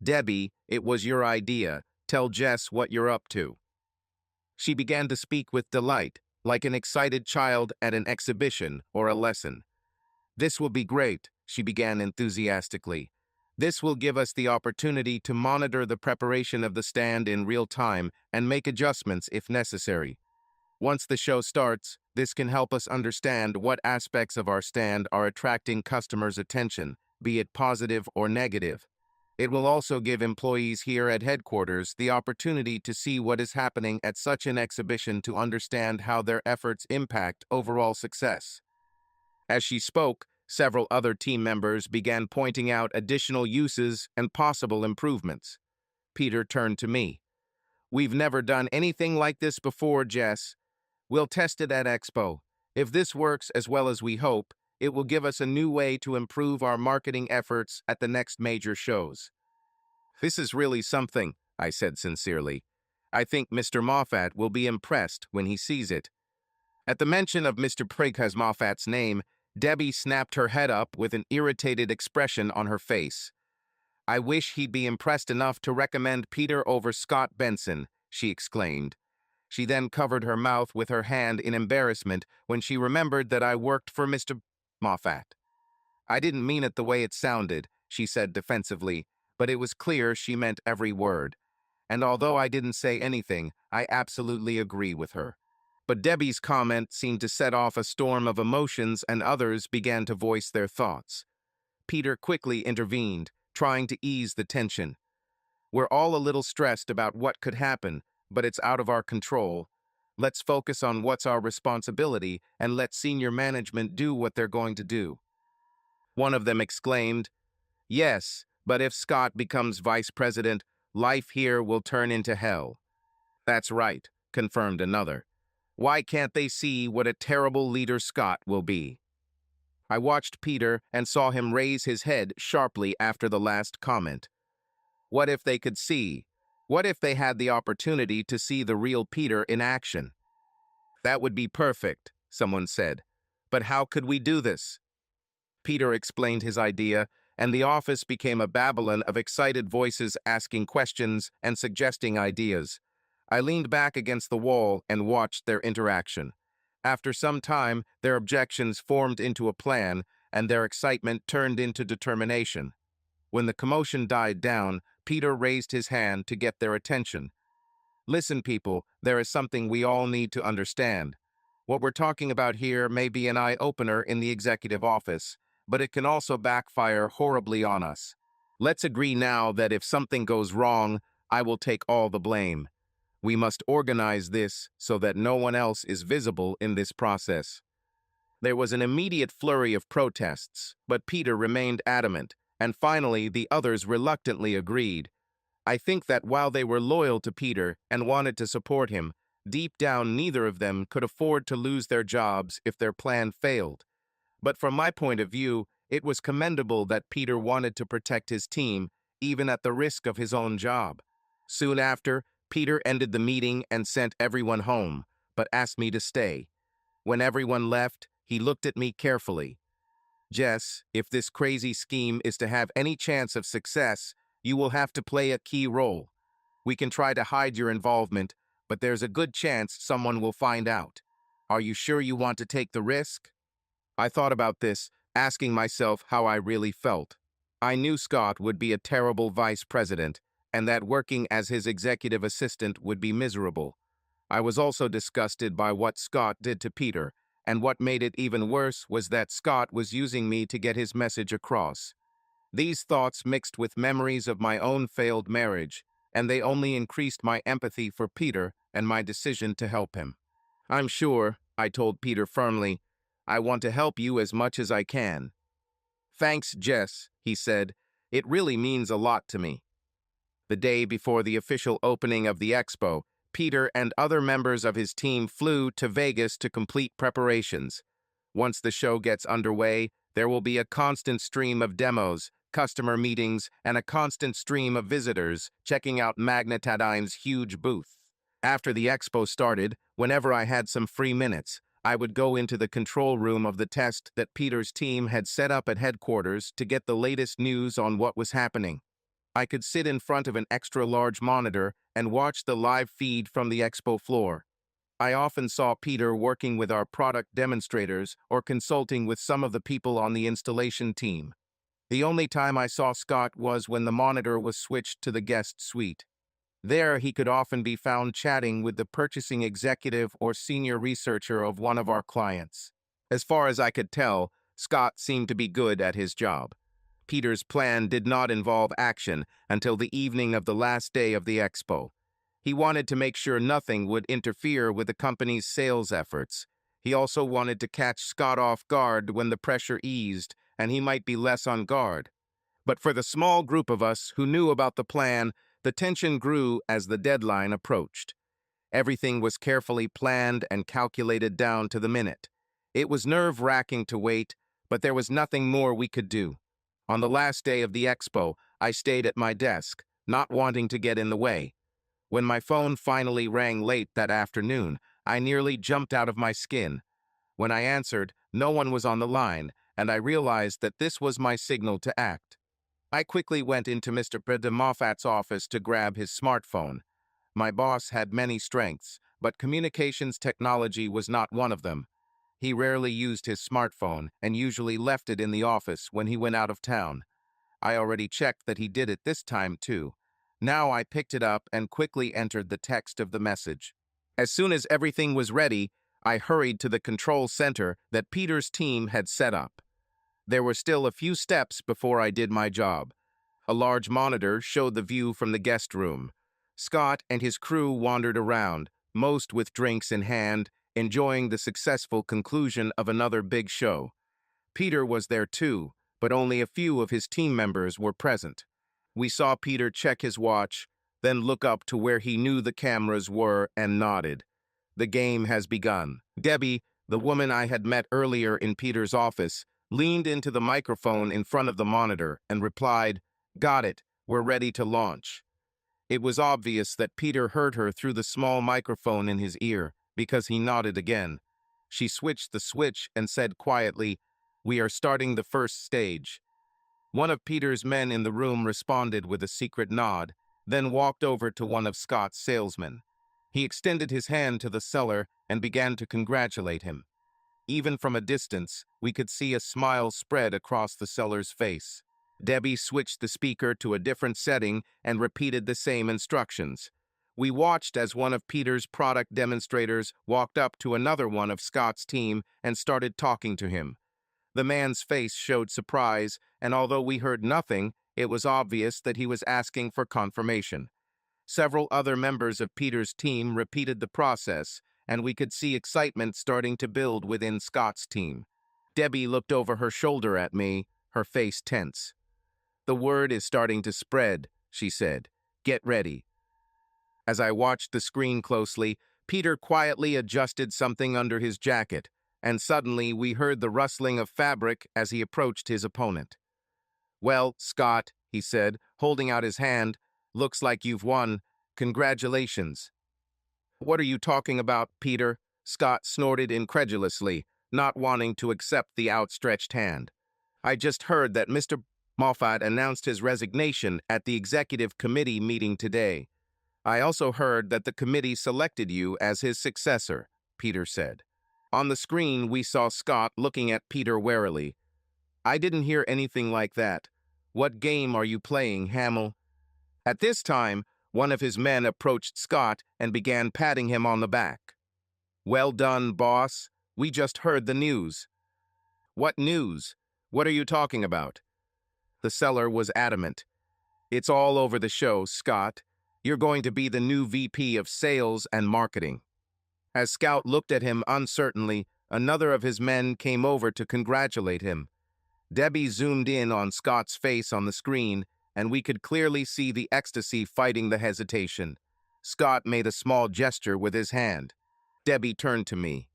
"Debbie, it was your idea. Tell Jess what you're up to." She began to speak with delight, like an excited child at an exhibition or a lesson. "This will be great," she began enthusiastically. "This will give us the opportunity to monitor the preparation of the stand in real time and make adjustments if necessary. Once the show starts, this can help us understand what aspects of our stand are attracting customers' attention, be it positive or negative. It will also give employees here at headquarters the opportunity to see what is happening at such an exhibition to understand how their efforts impact overall success." As she spoke, several other team members began pointing out additional uses and possible improvements. Peter turned to me. "We've never done anything like this before, Jess. We'll test it at Expo. If this works as well as we hope, it will give us a new way to improve our marketing efforts at the next major shows." "This is really something," I said sincerely. "I think Mr. Moffat will be impressed when he sees it." At the mention of Mr. Prigghas Moffat's name, Debbie snapped her head up with an irritated expression on her face. "I wish he'd be impressed enough to recommend Peter over Scott Benson," she exclaimed. She then covered her mouth with her hand in embarrassment when she remembered that I worked for Mr. Moffat. "I didn't mean it the way it sounded," she said defensively, but it was clear she meant every word. And although I didn't say anything, I absolutely agree with her. But Debbie's comment seemed to set off a storm of emotions, and others began to voice their thoughts. Peter quickly intervened, trying to ease the tension. "We're all a little stressed about what could happen, but it's out of our control. Let's focus on what's our responsibility and let senior management do what they're going to do." One of them exclaimed, "Yes, but if Scott becomes vice president, life here will turn into hell." "That's right," confirmed another. "Why can't they see what a terrible leader Scott will be?" I watched Peter and saw him raise his head sharply after the last comment. What if they could see? What if they had the opportunity to see the real Peter in action? "That would be perfect," someone said. "But how could we do this?" Peter explained his idea, and the office became a babylon of excited voices asking questions and suggesting ideas. I leaned back against the wall and watched their interaction. After some time, their objections formed into a plan, and their excitement turned into determination. When the commotion died down, Peter raised his hand to get their attention. "Listen, people, there is something we all need to understand. What we're talking about here may be an eye-opener in the executive office, but it can also backfire horribly on us. Let's agree now that if something goes wrong, I will take all the blame. We must organize this so that no one else is visible in this process." There was an immediate flurry of protests, but Peter remained adamant, and finally the others reluctantly agreed. I think that while they were loyal to Peter and wanted to support him, deep down neither of them could afford to lose their jobs if their plan failed. But from my point of view, it was commendable that Peter wanted to protect his team, even at the risk of his own job. Soon after, Peter ended the meeting and sent everyone home, but asked me to stay. When everyone left, he looked at me carefully. Jess, if this crazy scheme is to have any chance of success, you will have to play a key role. We can try to hide your involvement, but there's a good chance someone will find out. Are you sure you want to take the risk? I thought about this, asking myself how I really felt. I knew Scott would be a terrible vice president, and that working as his executive assistant would be miserable. I was also disgusted by what Scott did to Peter, and what made it even worse was that Scott was using me to get his message across. These thoughts mixed with memories of my own failed marriage, and they only increased my empathy for Peter and my decision to help him. I'm sure, I told Peter firmly, I want to help you as much as I can. Thanks, Jess, he said. It really means a lot to me. The day before the official opening of the expo, Peter and other members of his team flew to Vegas to complete preparations. Once the show gets underway, there will be a constant stream of demos, customer meetings, and a constant stream of visitors checking out Magnetidine's huge booth. After the expo started, whenever I had some free minutes, I would go into the control room of the test that Peter's team had set up at headquarters to get the latest news on what was happening. I could sit in front of an extra-large monitor and watch the live feed from the expo floor. I often saw Peter working with our product demonstrators or consulting with some of the people on the installation team. The only time I saw Scott was when the monitor was switched to the guest suite. There, he could often be found chatting with the purchasing executive or senior researcher of one of our clients. As far as I could tell, Scott seemed to be good at his job. Peter's plan did not involve action until the evening of the last day of the expo. He wanted to make sure nothing would interfere with the company's sales efforts. He also wanted to catch Scott off guard when the pressure eased, and he might be less on guard. But for the small group of us who knew about the plan, the tension grew as the deadline approached. Everything was carefully planned and calculated down to the minute. It was nerve-wracking to wait, but there was nothing more we could do. On the last day of the expo, I stayed at my desk, not wanting to get in the way. When my phone finally rang late that afternoon, I nearly jumped out of my skin. When I answered, no one was on the line, and I realized that this was my signal to act. I quickly went into Mr. de Moffat's office to grab his smartphone. My boss had many strengths, but communications technology was not one of them. He rarely used his smartphone and usually left it in the office when he went out of town. I already checked that he did it this time too. Now I picked it up and quickly entered the text of the message. As soon as everything was ready, I hurried to the control center that Peter's team had set up. There were still a few steps before I did my job. A large monitor showed the view from the guest room. Scott and his crew wandered around, most with drinks in hand, enjoying the successful conclusion of another big show. Peter was there too, but only a few of his team members were present. We saw Peter check his watch, then look up to where he knew the cameras were and nodded. The game has begun. Debbie, the woman I had met earlier in Peter's office, leaned into the microphone in front of the monitor and replied, "Got it, we're ready to launch." It was obvious that Peter heard her through the small microphone in his ear, because he nodded again. She switched the switch and said quietly, "We are starting the first stage." One of Peter's men in the room responded with a secret nod, then walked over to one of Scott's salesmen. He extended his hand to the seller and began to congratulate him. Even from a distance, we could see a smile spread across the seller's face. Debbie switched the speaker to a different setting and repeated the same instructions. We watched as one of Peter's product demonstrators walked up to another one of Scott's team and started talking to him. The man's face showed surprise, and although we heard nothing, it was obvious that he was asking for confirmation. Several other members of Peter's team repeated the process, and we could see excitement starting to build within Scott's team. Debbie looked over her shoulder at me, her face tense. "The word is starting to spread," she said. "Get ready." As I watched the screen closely, Peter quietly adjusted something under his jacket, and suddenly we heard the rustling of fabric as he approached his opponent. "Well, Scott," he said, holding out his hand, "looks like you've won. Congratulations." "What are you talking about, Peter?" Scott snorted incredulously, not wanting to accept the outstretched hand. I just heard that Mr. Moffat announced his resignation at the executive committee meeting today. I also heard that the committee selected you as his successor, Peter said. On the screen, we saw Scott looking at Peter warily. I didn't hear anything like that. What game are you playing, Hamill? At this time, one of his men approached Scott and began patting him on the back. Well done, boss. We just heard the news. What news? What are you talking about? The seller was adamant. It's all over the show, Scott. You're going to be the new VP of Sales and Marketing. As Scout looked at him uncertainly, another of his men came over to congratulate him. Debbie zoomed in on Scott's face on the screen, and we could clearly see the ecstasy fighting the hesitation. Scott made a small gesture with his hand. Debbie turned to me.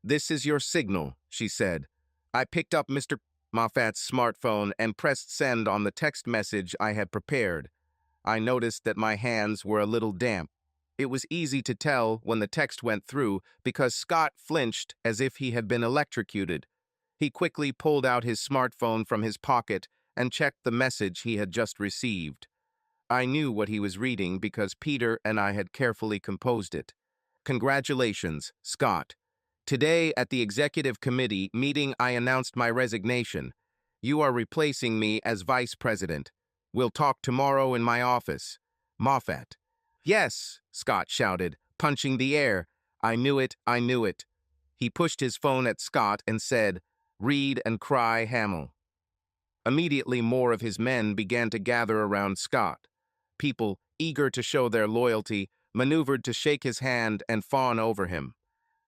"This is your signal," she said. I picked up Mr. Moffat's smartphone and pressed send on the text message I had prepared. I noticed that my hands were a little damp. It was easy to tell when the text went through because Scott flinched as if he had been electrocuted. He quickly pulled out his smartphone from his pocket and checked the message he had just received. I knew what he was reading because Peter and I had carefully composed it. Congratulations, Scott. Today at the executive committee meeting I announced my resignation. You are replacing me as vice president. We'll talk tomorrow in my office. Moffat. Yes, Scott shouted, punching the air. I knew it, I knew it. He pushed his phone at Scott and said, "Read and cry, Hamill." Immediately more of his men began to gather around Scott. People, eager to show their loyalty, maneuvered to shake his hand and fawn over him.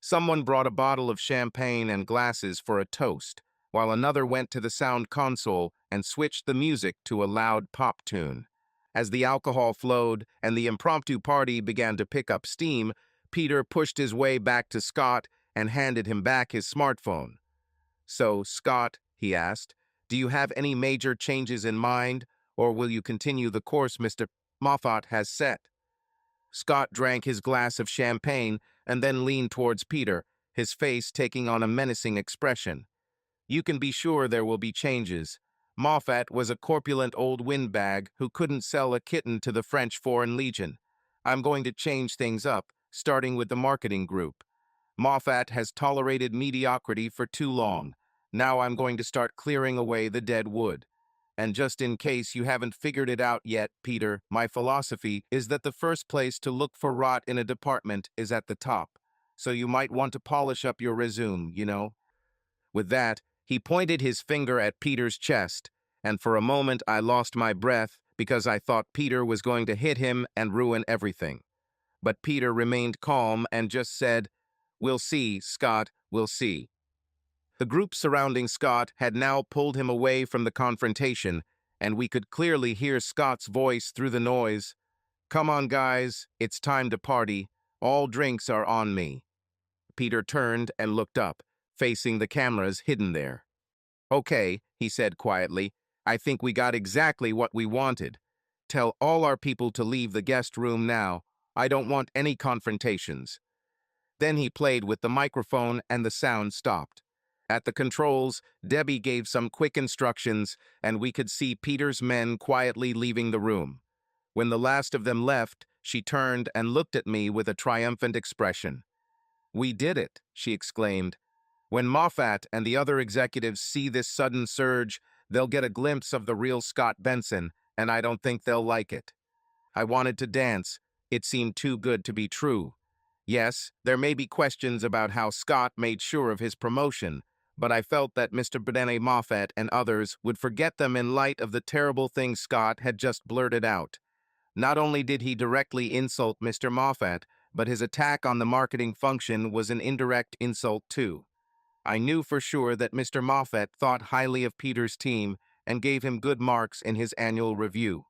Someone brought a bottle of champagne and glasses for a toast, while another went to the sound console and switched the music to a loud pop tune. As the alcohol flowed and the impromptu party began to pick up steam, Peter pushed his way back to Scott and handed him back his smartphone. "So, Scott," he asked, "do you have any major changes in mind, or will you continue the course Mr. Moffat has set?" Scott drank his glass of champagne and then leaned towards Peter, his face taking on a menacing expression. "You can be sure there will be changes. Moffat was a corpulent old windbag who couldn't sell a kitten to the French Foreign Legion. I'm going to change things up, starting with the marketing group. Moffat has tolerated mediocrity for too long. Now I'm going to start clearing away the dead wood. And just in case you haven't figured it out yet, Peter, my philosophy is that the first place to look for rot in a department is at the top. So you might want to polish up your resume, you know." With that, he pointed his finger at Peter's chest, and for a moment I lost my breath because I thought Peter was going to hit him and ruin everything. But Peter remained calm and just said, "We'll see, Scott, we'll see." The group surrounding Scott had now pulled him away from the confrontation, and we could clearly hear Scott's voice through the noise. "Come on, guys, it's time to party. All drinks are on me." Peter turned and looked up, facing the cameras hidden there. "Okay," he said quietly, "I think we got exactly what we wanted. Tell all our people to leave the guest room now. I don't want any confrontations." Then he played with the microphone and the sound stopped. At the controls, Debbie gave some quick instructions, and we could see Peter's men quietly leaving the room. When the last of them left, she turned and looked at me with a triumphant expression. "We did it," she exclaimed. "When Moffat and the other executives see this sudden surge, they'll get a glimpse of the real Scott Benson, and I don't think they'll like it." I wanted to dance. It seemed too good to be true. Yes, there may be questions about how Scott made sure of his promotion, but I felt that Mr. Benene Moffat and others would forget them in light of the terrible things Scott had just blurted out. Not only did he directly insult Mr. Moffat, but his attack on the marketing function was an indirect insult too. I knew for sure that Mr. Moffat thought highly of Peter's team and gave him good marks in his annual review.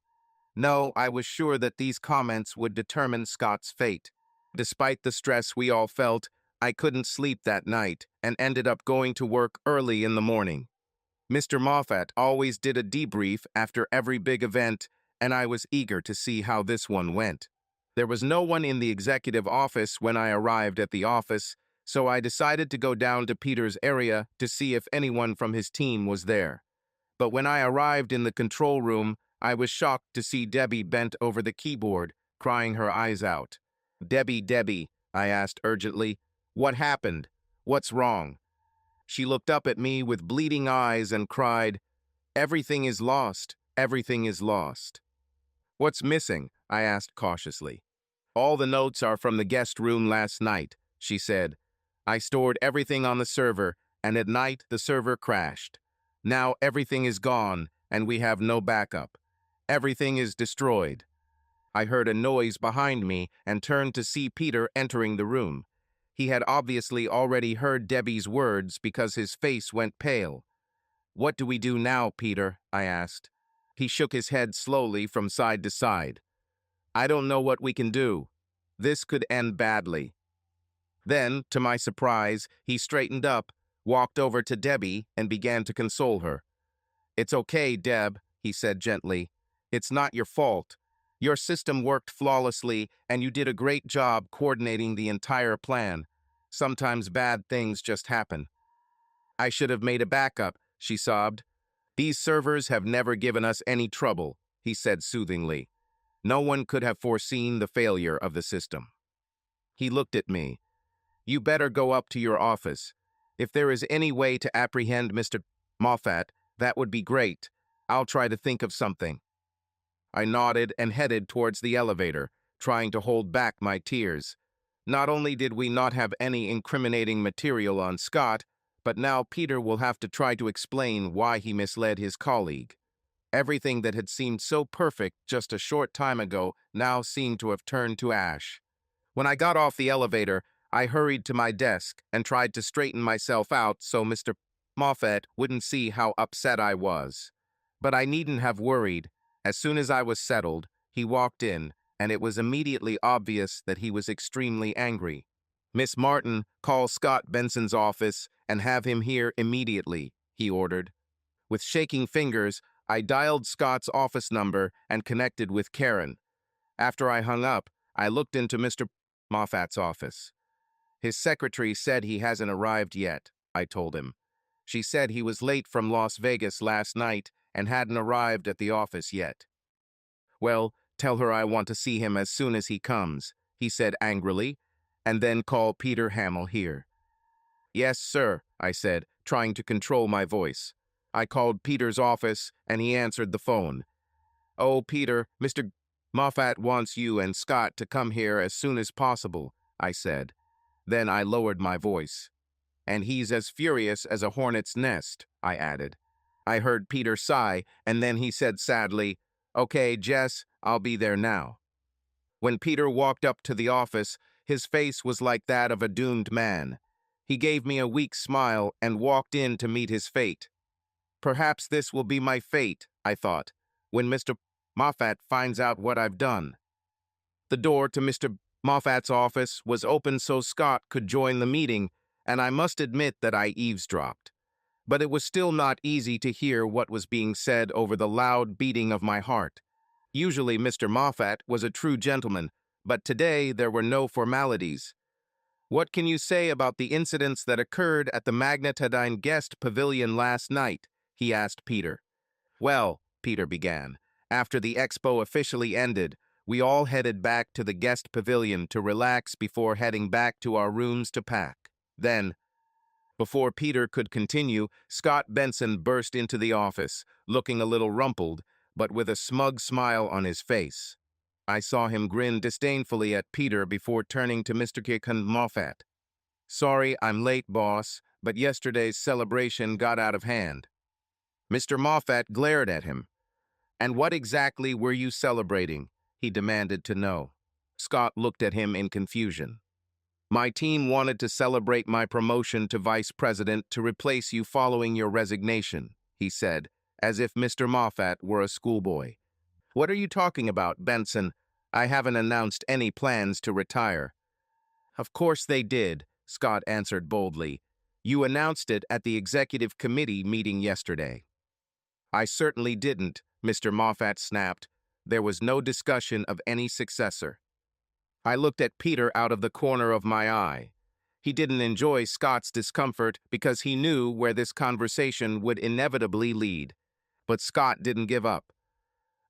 No, I was sure that these comments would determine Scott's fate. Despite the stress we all felt, I couldn't sleep that night and ended up going to work early in the morning. Mr. Moffat always did a debrief after every big event, and I was eager to see how this one went. There was no one in the executive office when I arrived at the office, So I decided to go down to Peter's area to see if anyone from his team was there. But when I arrived in the control room, I was shocked to see Debbie bent over the keyboard, crying her eyes out. Debbie, I asked urgently, what happened? What's wrong? She looked up at me with bleeding eyes and cried, everything is lost, everything is lost. What's missing? I asked cautiously. All the notes are from the guest room last night, she said. I stored everything on the server, and at night the server crashed. Now everything is gone, and we have no backup. Everything is destroyed. I heard a noise behind me and turned to see Peter entering the room. He had obviously already heard Debbie's words because his face went pale. What do we do now, Peter? I asked. He shook his head slowly from side to side. I don't know what we can do. This could end badly. Then, to my surprise, he straightened up, walked over to Debbie, and began to console her. It's okay, Deb, he said gently. It's not your fault. Your system worked flawlessly, and you did a great job coordinating the entire plan. Sometimes bad things just happen. I should have made a backup, she sobbed. These servers have never given us any trouble, he said soothingly. No one could have foreseen the failure of the system. He looked at me. You better go up to your office. If there is any way to apprehend Mr. Moffat, that would be great. I'll try to think of something. I nodded and headed towards the elevator, trying to hold back my tears. Not only did we not have any incriminating material on Scott, but now Peter will have to try to explain why he misled his colleague. Everything that had seemed so perfect just a short time ago now seemed to have turned to ash. When I got off the elevator, I hurried to my desk and tried to straighten myself out so Mr. Moffat wouldn't see how upset I was. But I needn't have worried. As soon as I was settled, he walked in, and it was immediately obvious that he was extremely angry. Miss Martin, call Scott Benson's office and have him here immediately, he ordered. With shaking fingers, I dialed Scott's office number and connected with Karen. After I hung up, I looked into Mr. Moffat's office. His secretary said he hasn't arrived yet, I told him. She said he was late from Las Vegas last night and hadn't arrived at the office yet. Well, tell her I want to see him as soon as he comes, he said angrily, and then call Peter Hamill here. Yes, sir, I said, trying to control my voice. I called Peter's office, and he answered the phone. Oh, Peter, Mr. Moffat wants you and Scott to come here as soon as possible, I said. Then I lowered my voice. And he's as furious as a hornet's nest, I added. I heard Peter sigh, and then he said sadly, Okay, Jess, I'll be there now. When Peter walked up to the office, his face was like that of a doomed man. He gave me a weak smile and walked in to meet his fate. Perhaps this will be my fate, I thought, when Mr. Moffat finds out what I've done. The door to Mr. Moffat's office was open so Scott could join the meeting, and I must admit that I eavesdropped. But it was still not easy to hear what was being said over the loud beating of my heart. Usually Mr. Moffat was a true gentleman, but today there were no formalities. What can you say about the incidents that occurred at the Magnetadine Guest Pavilion last night? He asked Peter. Well, Peter began, after the expo officially ended, we all headed back to the guest pavilion to relax before heading back to our rooms to pack. Then, before Peter could continue, Scott Benson burst into the office, looking a little rumpled, but with a smug smile on his face. I saw him grin disdainfully at Peter before turning to Mr. Kirkland Moffat. Sorry, I'm late, boss, but yesterday's celebration got out of hand. Mr. Moffat glared at him. And what exactly were you celebrating? He demanded to know. Scott looked at him in confusion. My team wanted to celebrate my promotion to vice president to replace you following your resignation, he said, as if Mr. Moffat were a schoolboy. What are you talking about, Benson? I haven't announced any plans to retire. Of course they did, Scott answered boldly. You announced it at the executive committee meeting yesterday. I certainly didn't, Mr. Moffat snapped. There was no discussion of any successor. I looked at Peter out of the corner of my eye. He didn't enjoy Scott's discomfort because he knew where this conversation would inevitably lead. But Scott didn't give up.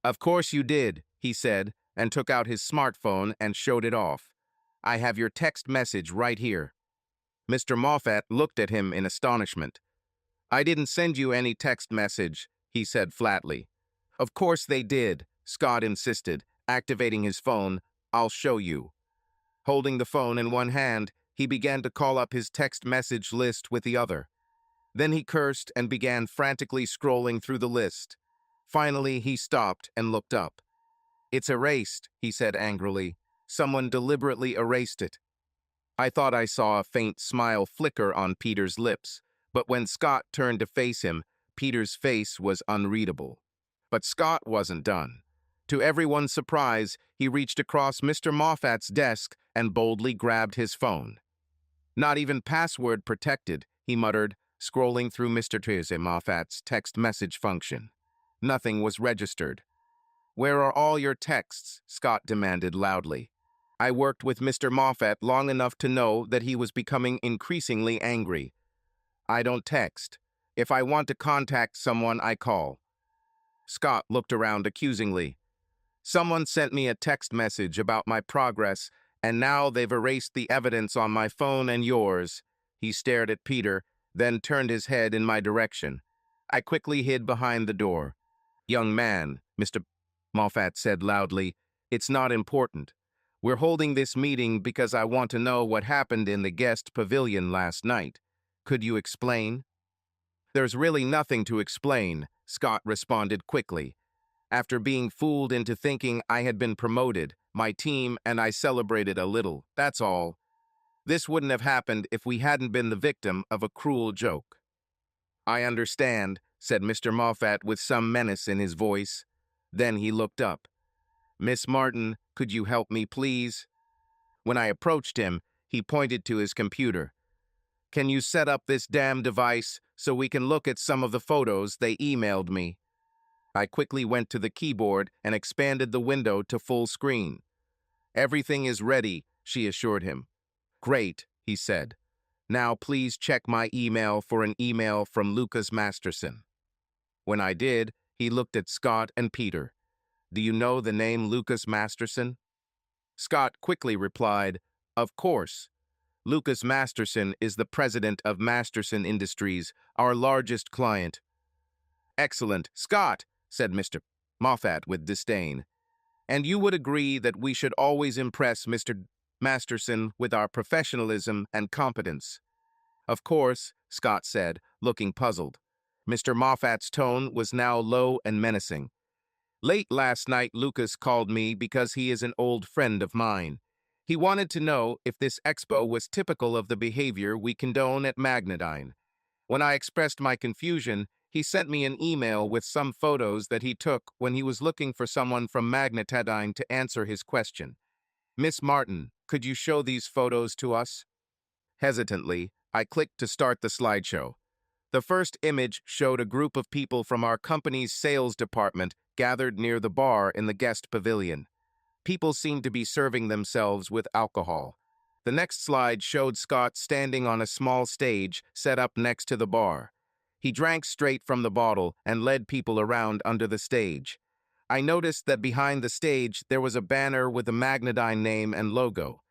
"Of course you did," he said, and took out his smartphone and showed it off. "I have your text message right here." Mr. Moffat looked at him in astonishment. "I didn't send you any text message," he said flatly. "Of course they did," Scott insisted, activating his phone. "I'll show you." Holding the phone in one hand, he began to call up his text message list with the other. Then he cursed and began frantically scrolling through the list. Finally, he stopped and looked up. "It's erased," he said angrily. "Someone deliberately erased it." I thought I saw a faint smile flicker on Peter's lips, but when Scott turned to face him, Peter's face was unreadable. But Scott wasn't done. To everyone's surprise, he reached across Mr. Moffat's desk and boldly grabbed his phone. "Not even password protected," he muttered, scrolling through Mr. Moffat's text message function. Nothing was registered. "Where are all your texts?" Scott demanded loudly. I worked with Mr. Moffat long enough to know that he was becoming increasingly angry. "I don't text. If I want to contact someone, I call." Scott looked around accusingly. "Someone sent me a text message about my progress, and now they've erased the evidence on my phone and yours." He stared at Peter, then turned his head in my direction. I quickly hid behind the door. "Young man," Mr. Moffat said loudly, "it's not important. We're holding this meeting because I want to know what happened in the guest pavilion last night. Could you explain?" "There's really nothing to explain," Scott responded quickly. "After being fooled into thinking I had been promoted, my team and I celebrated a little, that's all. This wouldn't have happened if we hadn't been the victim of a cruel joke." "I understand," said Mr. Moffat with some menace in his voice. Then he looked up. "Miss Martin, could you help me, please?" When I approached him, he pointed to his computer. "Can you set up this damn device so we can look at some of the photos they emailed me?" I quickly went to the keyboard and expanded the window to full screen. "Everything is ready," she assured him. "Great," he said. "Now please check my email for an email from Lucas Masterson." When I did, he looked at Scott and Peter. "Do you know the name Lucas Masterson?" Scott quickly replied, "Of course. Lucas Masterson is the president of Masterson Industries, our largest client." "Excellent, Scott," said Mr. Moffat with disdain. "And you would agree that we should always impress Mr. Masterson with our professionalism and competence." "Of course," Scott said, looking puzzled. Mr. Moffat's tone was now low and menacing. "Late last night, Lucas called me because he is an old friend of mine. He wanted to know if this expo was typical of the behavior we condone at Magnedyne. When I expressed my confusion, he sent me an email with some photos that he took when he was looking for someone from Magnedyne to answer his question. Miss Martin, could you show these photos to us?" Hesitantly, I clicked to start the slideshow. The first image showed a group of people from our company's sales department gathered near the bar in the guest pavilion. People seemed to be serving themselves with alcohol. The next slide showed Scott standing on a small stage set up next to the bar. He drank straight from the bottle and led people around under the stage. I noticed that behind the stage there was a banner with the Magnedyne name and logo.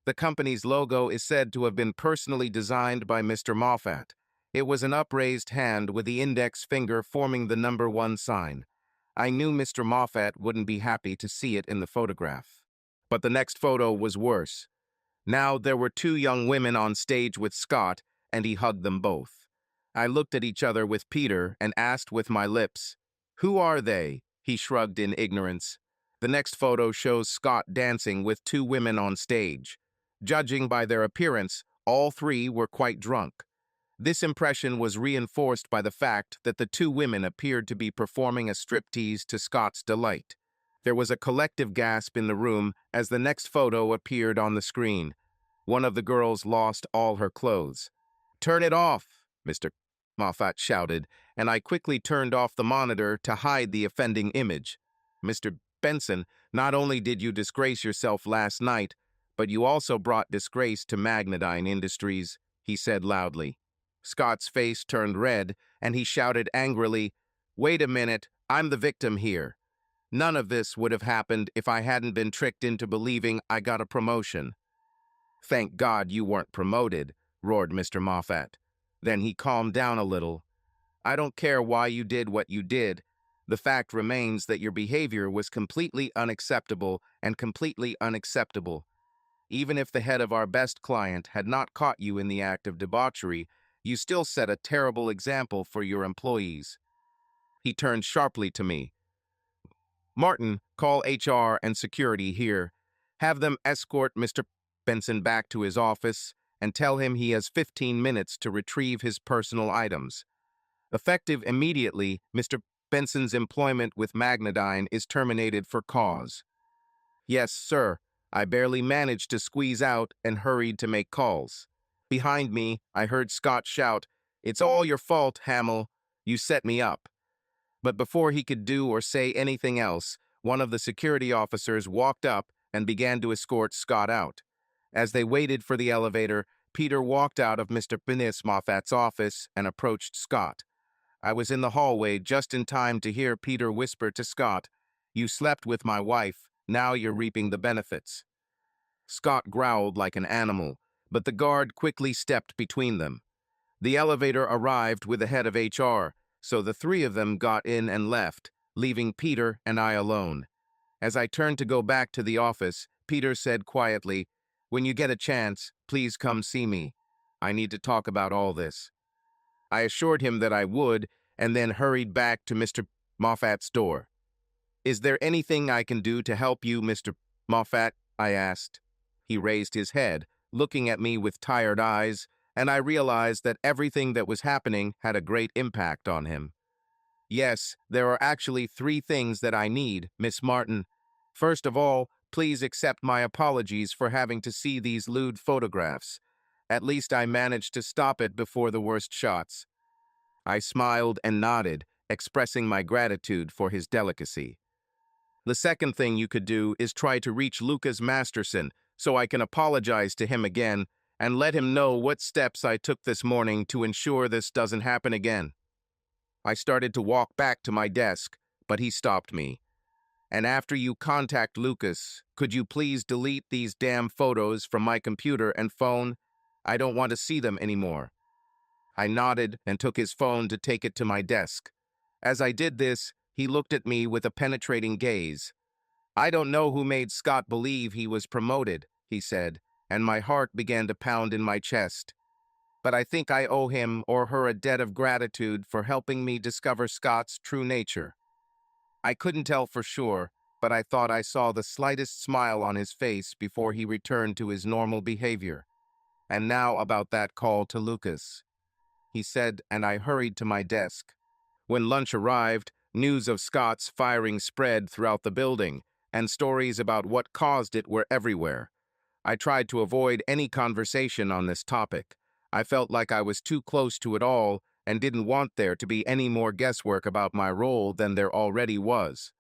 The company's logo is said to have been personally designed by Mr. Moffat. It was an upraised hand with the index finger forming the number 1 sign. I knew Mr. Moffat wouldn't be happy to see it in the photograph. But the next photo was worse. Now there were 2 young women on stage with Scott, and he hugged them both. I looked at each other with Peter and asked with my lips, "Who are they?" He shrugged in ignorance. The next photo shows Scott dancing with 2 women on stage. Judging by their appearance, all 3 were quite drunk. This impression was reinforced by the fact that the 2 women appeared to be performing a striptease to Scott's delight. There was a collective gasp in the room as the next photo appeared on the screen. One of the girls lost all her clothes. "Turn it off," Mr. Moffat shouted, and I quickly turned off the monitor to hide the offending image. "Mr. Benson, not only did you disgrace yourself last night, But you also brought disgrace to Magnadine Industries, he said loudly. Scott's face turned red, and he shouted angrily, "Wait a minute, I'm the victim here. None of this would have happened if I hadn't been tricked into believing I got a promotion." "Thank God you weren't promoted," roared Mr. Moffat. Then he calmed down a little. "I don't care why you did what you did. The fact remains that your behavior was completely unacceptable and completely unacceptable. Even if the head of our best client had not caught you in the act of debauchery, you still set a terrible example for your employees." He turned sharply to me. "Martin, call HR and security here. Have them escort Mr. Benson back to his office and tell him he has 15 minutes to retrieve his personal items. Effective immediately, Mr. Benson's employment with Magnadine is terminated for cause." "Yes, sir." I barely managed to squeeze out and hurried to make calls. Behind me, I heard Scott shout, "It's all your fault, Hamill. You set me up." But before he could do or say anything else, one of the security officers walked up and began to escort Scott out. As they waited for the elevator, Peter walked out of Mr. Benis Moffat's office and approached Scott. I was in the hallway just in time to hear Peter whisper to Scott, "You slept with my wife, now you're reaping the benefits." Scott growled like an animal, but the guard quickly stepped between them. The elevator arrived with the head of HR, so the three of them got in and left, leaving Peter and I alone. As I turned to go back to the office, Peter said quietly, "When you get a chance, please come see me. I need to talk about all this." I assured him that I would, and then hurried back to Mr. Moffat's door. "Is there anything I can do to help you, Mr. Moffat?" I asked. He raised his head, looking at me with tired eyes, and I realized that everything that was happening had a great impact on him. "Yes, there are actually 3 things that I need, Miss Martin. First of all, please accept my apologies for having to see these lewd photographs. At least I managed to stop it before the worst shots." I smiled and nodded, expressing my gratitude for his delicacy. "The second thing you could do is try to reach Lucas Masterson so I can apologize to him again and let him know what steps I took this morning to ensure this doesn't happen again." I started to walk back to my desk, but he stopped me. "And after you contact Lucas, could you please delete these damn photos from my computer and phone? I don't want to see them anymore." I nodded and took his phone to take it to my desk. As I did this, he looked at me with a penetrating gaze. "I don't know who made Scott believe he was promoted," he said, and my heart began to pound in my chest. "But I think I owe him or her a debt of gratitude for helping me discover Scott's true nature." I couldn't tell for sure, but I thought I saw the slightest smile on his face before he returned to his normal behavior. "And now about that call to Lucas," he said, and I hurried to my desk. When lunch arrived, news of Scott's firing spread throughout the building, and stories about what caused it were everywhere. I tried to avoid any conversation on this topic. I felt like I was too close to it all and didn't want there to be any more guesswork about my role than there already was.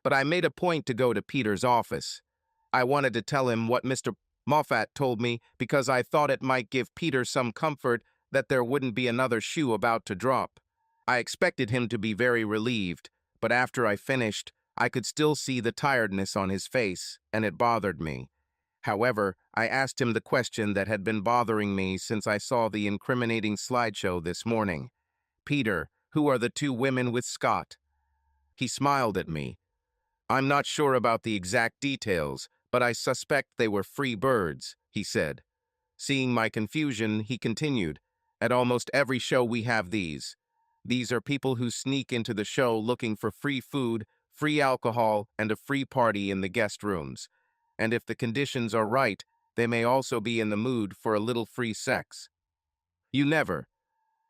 But I made a point to go to Peter's office. I wanted to tell him what Mr. Moffat told me because I thought it might give Peter some comfort that there wouldn't be another shoe about to drop. I expected him to be very relieved, but after I finished, I could still see the tiredness on his face, and it bothered me. However, I asked him the question that had been bothering me since I saw the incriminating slideshow this morning. "Peter, who are the 2 women with Scott?" He smiled at me. "I'm not sure about the exact details, but I suspect they were free birds," he said. Seeing my confusion, he continued, "At almost every show we have these. These are people who sneak into the show looking for free food, free alcohol, and a free party in the guest rooms. And if the conditions are right, they may also be in the mood for a little free sex." "You never,"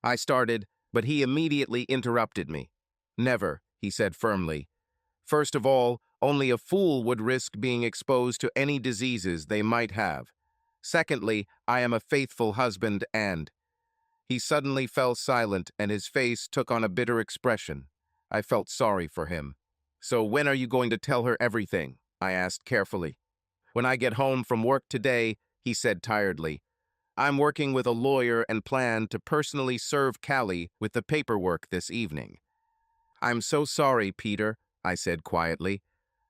I started, but he immediately interrupted me. "Never," he said firmly. "First of all, only a fool would risk being exposed to any diseases they might have. Secondly, I am a faithful husband and—" He suddenly fell silent and his face took on a bitter expression. I felt sorry for him. "So when are you going to tell her everything?" I asked carefully. When I get home from work today, he said tiredly, I'm working with a lawyer and plan to personally serve Callie with the paperwork this evening. I'm so sorry, Peter, I said quietly.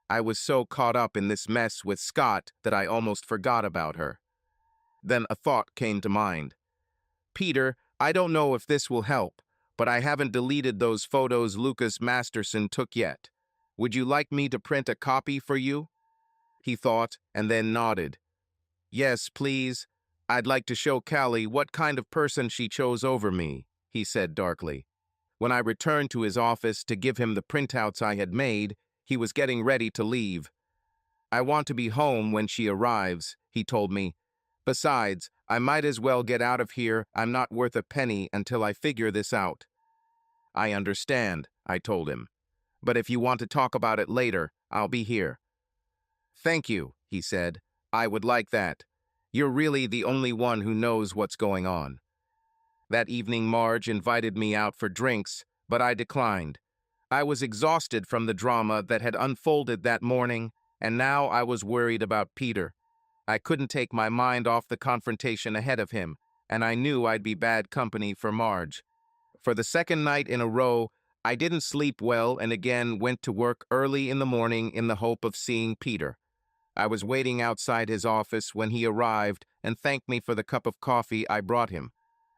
I was so caught up in this mess with Scott that I almost forgot about her. Then a thought came to mind. Peter, I don't know if this will help, but I haven't deleted those photos Lucas Masterson took yet. Would you like me to print a copy for you? He thought and then nodded. Yes, please. I'd like to show Callie what kind of person she chose over me, he said darkly. When I returned to his office to give him the printouts I had made, he was getting ready to leave. I want to be home when she arrives, he told me. Besides, I might as well get out of here. I'm not worth a penny until I figure this out. I understand, I told him. But if you want to talk about it later, I'll be here. Thank you, he said. I would like that. You're really the only one who knows what's going on. That evening Marge invited me out for drinks, but I declined. I was exhausted from the drama that had unfolded that morning, and now I was worried about Peter. I couldn't take my mind off the confrontation ahead of him, and I knew I'd be bad company for Marge. For the second night in a row, I didn't sleep well and again went to work early in the morning in the hope of seeing Peter. I was waiting outside his office when he arrived and thanked me for the cup of coffee I brought him.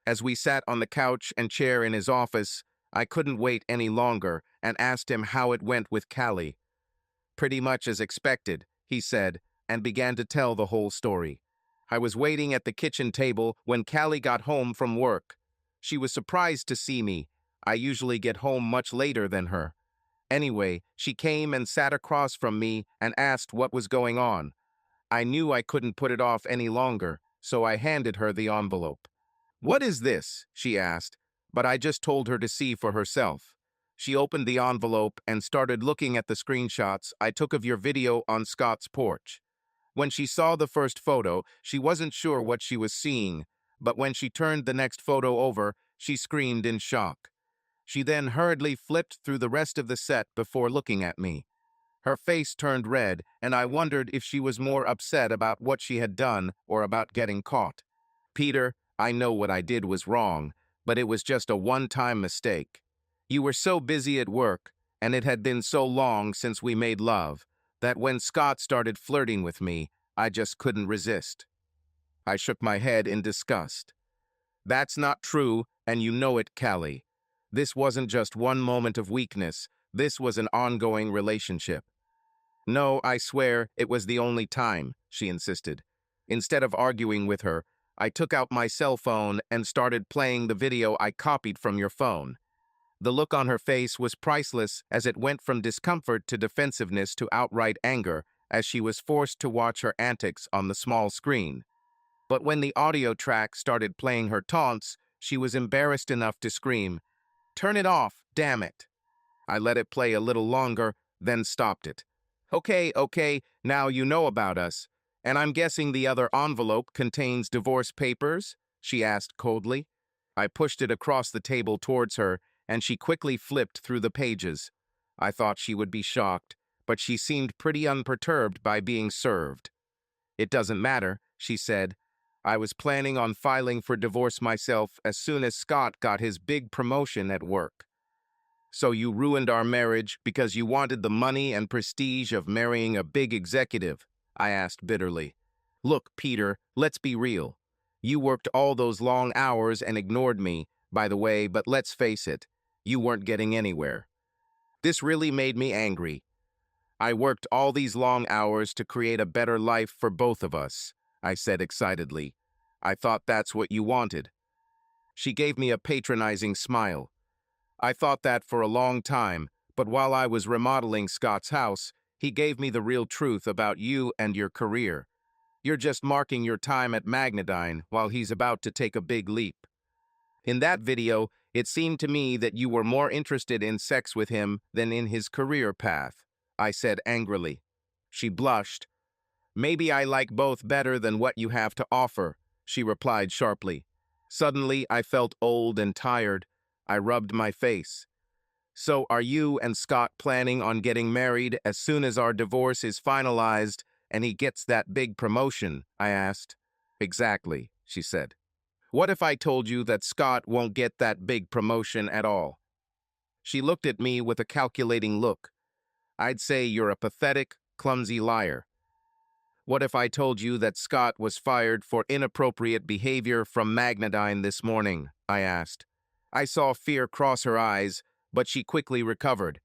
As we sat on the couch and chair in his office, I couldn't wait any longer and asked him how it went with Callie. Pretty much as expected, he said, and began to tell the whole story. I was waiting at the kitchen table when Callie got home from work. She was surprised to see me. I usually get home much later than her. Anyway, she came and sat across from me and asked what was going on. I knew I couldn't put it off any longer, so I handed her the envelope. What is this? She asked, but I just told her to see for herself. She opened the envelope and started looking at the screenshots I took of your video on Scott's porch. When she saw the first photo, she wasn't sure what she was seeing, but when she turned the next photo over, she screamed in shock. She then hurriedly flipped through the rest of the set before looking at me. Her face turned red, and I wondered if she was more upset about what she had done or about getting caught. Peter, I know what I did was wrong, but it was just a one-time mistake. You were so busy at work, and it had been so long since we made love, that when Scott started flirting with me, I just couldn't resist. I shook my head in disgust. That's not true, and you know it, Callie. This wasn't just one moment of weakness. This was an ongoing relationship. No, I swear, it was the only time, she insisted. Instead of arguing with her, I took out my cell phone and started playing the video I copied from your phone. The look on her face was priceless as it went from discomfort to defensiveness to outright anger as she was forced to watch her antics on the small screen. But when the audio track started playing her taunts, she was embarrassed enough to scream, "Turn it off, damn it." I let it play a little longer, then stopped it. Okay, now you know about us. And I'm guessing the other envelope contains divorce papers? She asked coldly. I pushed it across the table towards her, and she quickly flipped through the pages. I thought she would be shocked, but she seemed pretty unperturbed by being served. It doesn't matter, she said. I was planning on filing for divorce myself as soon as Scott got his big promotion at work. So you ruined our marriage because you wanted the money and prestige of marrying a big executive? I asked bitterly. Look, Peter, let's be real. You worked all those long hours and ignored me, by the way, but let's face it, you weren't getting anywhere. This really made me angry. I worked all these long hours to create a better life for both of us, I said excitedly. I thought that's what you wanted. She gave me a patronizing smile. I thought that for a long time, but while I was remodeling Scott's house, he gave me the real truth about you and your career. You're just marking your time at Magnedyne while he's about to take a big leap. In that video, it seemed to me that you were more interested in sex with him than in his career path, I said angrily. She blushed. Maybe I like both better than what you have to offer, she replied sharply. Suddenly, I felt old and tired. I rubbed my face. So are you and Scott planning on getting married as soon as our divorce is finalized and he gets that big promotion, I asked. Exactly, she said. What if I told you that Scott won't get that big promotion at all? She looked at me with a calculating look. I'd say you're a pathetic, clumsy liar. What if I told you that Scott was fired for inappropriate behavior from Magnadine this morning? I asked. I saw fear cross her eyes, but she quickly recovered.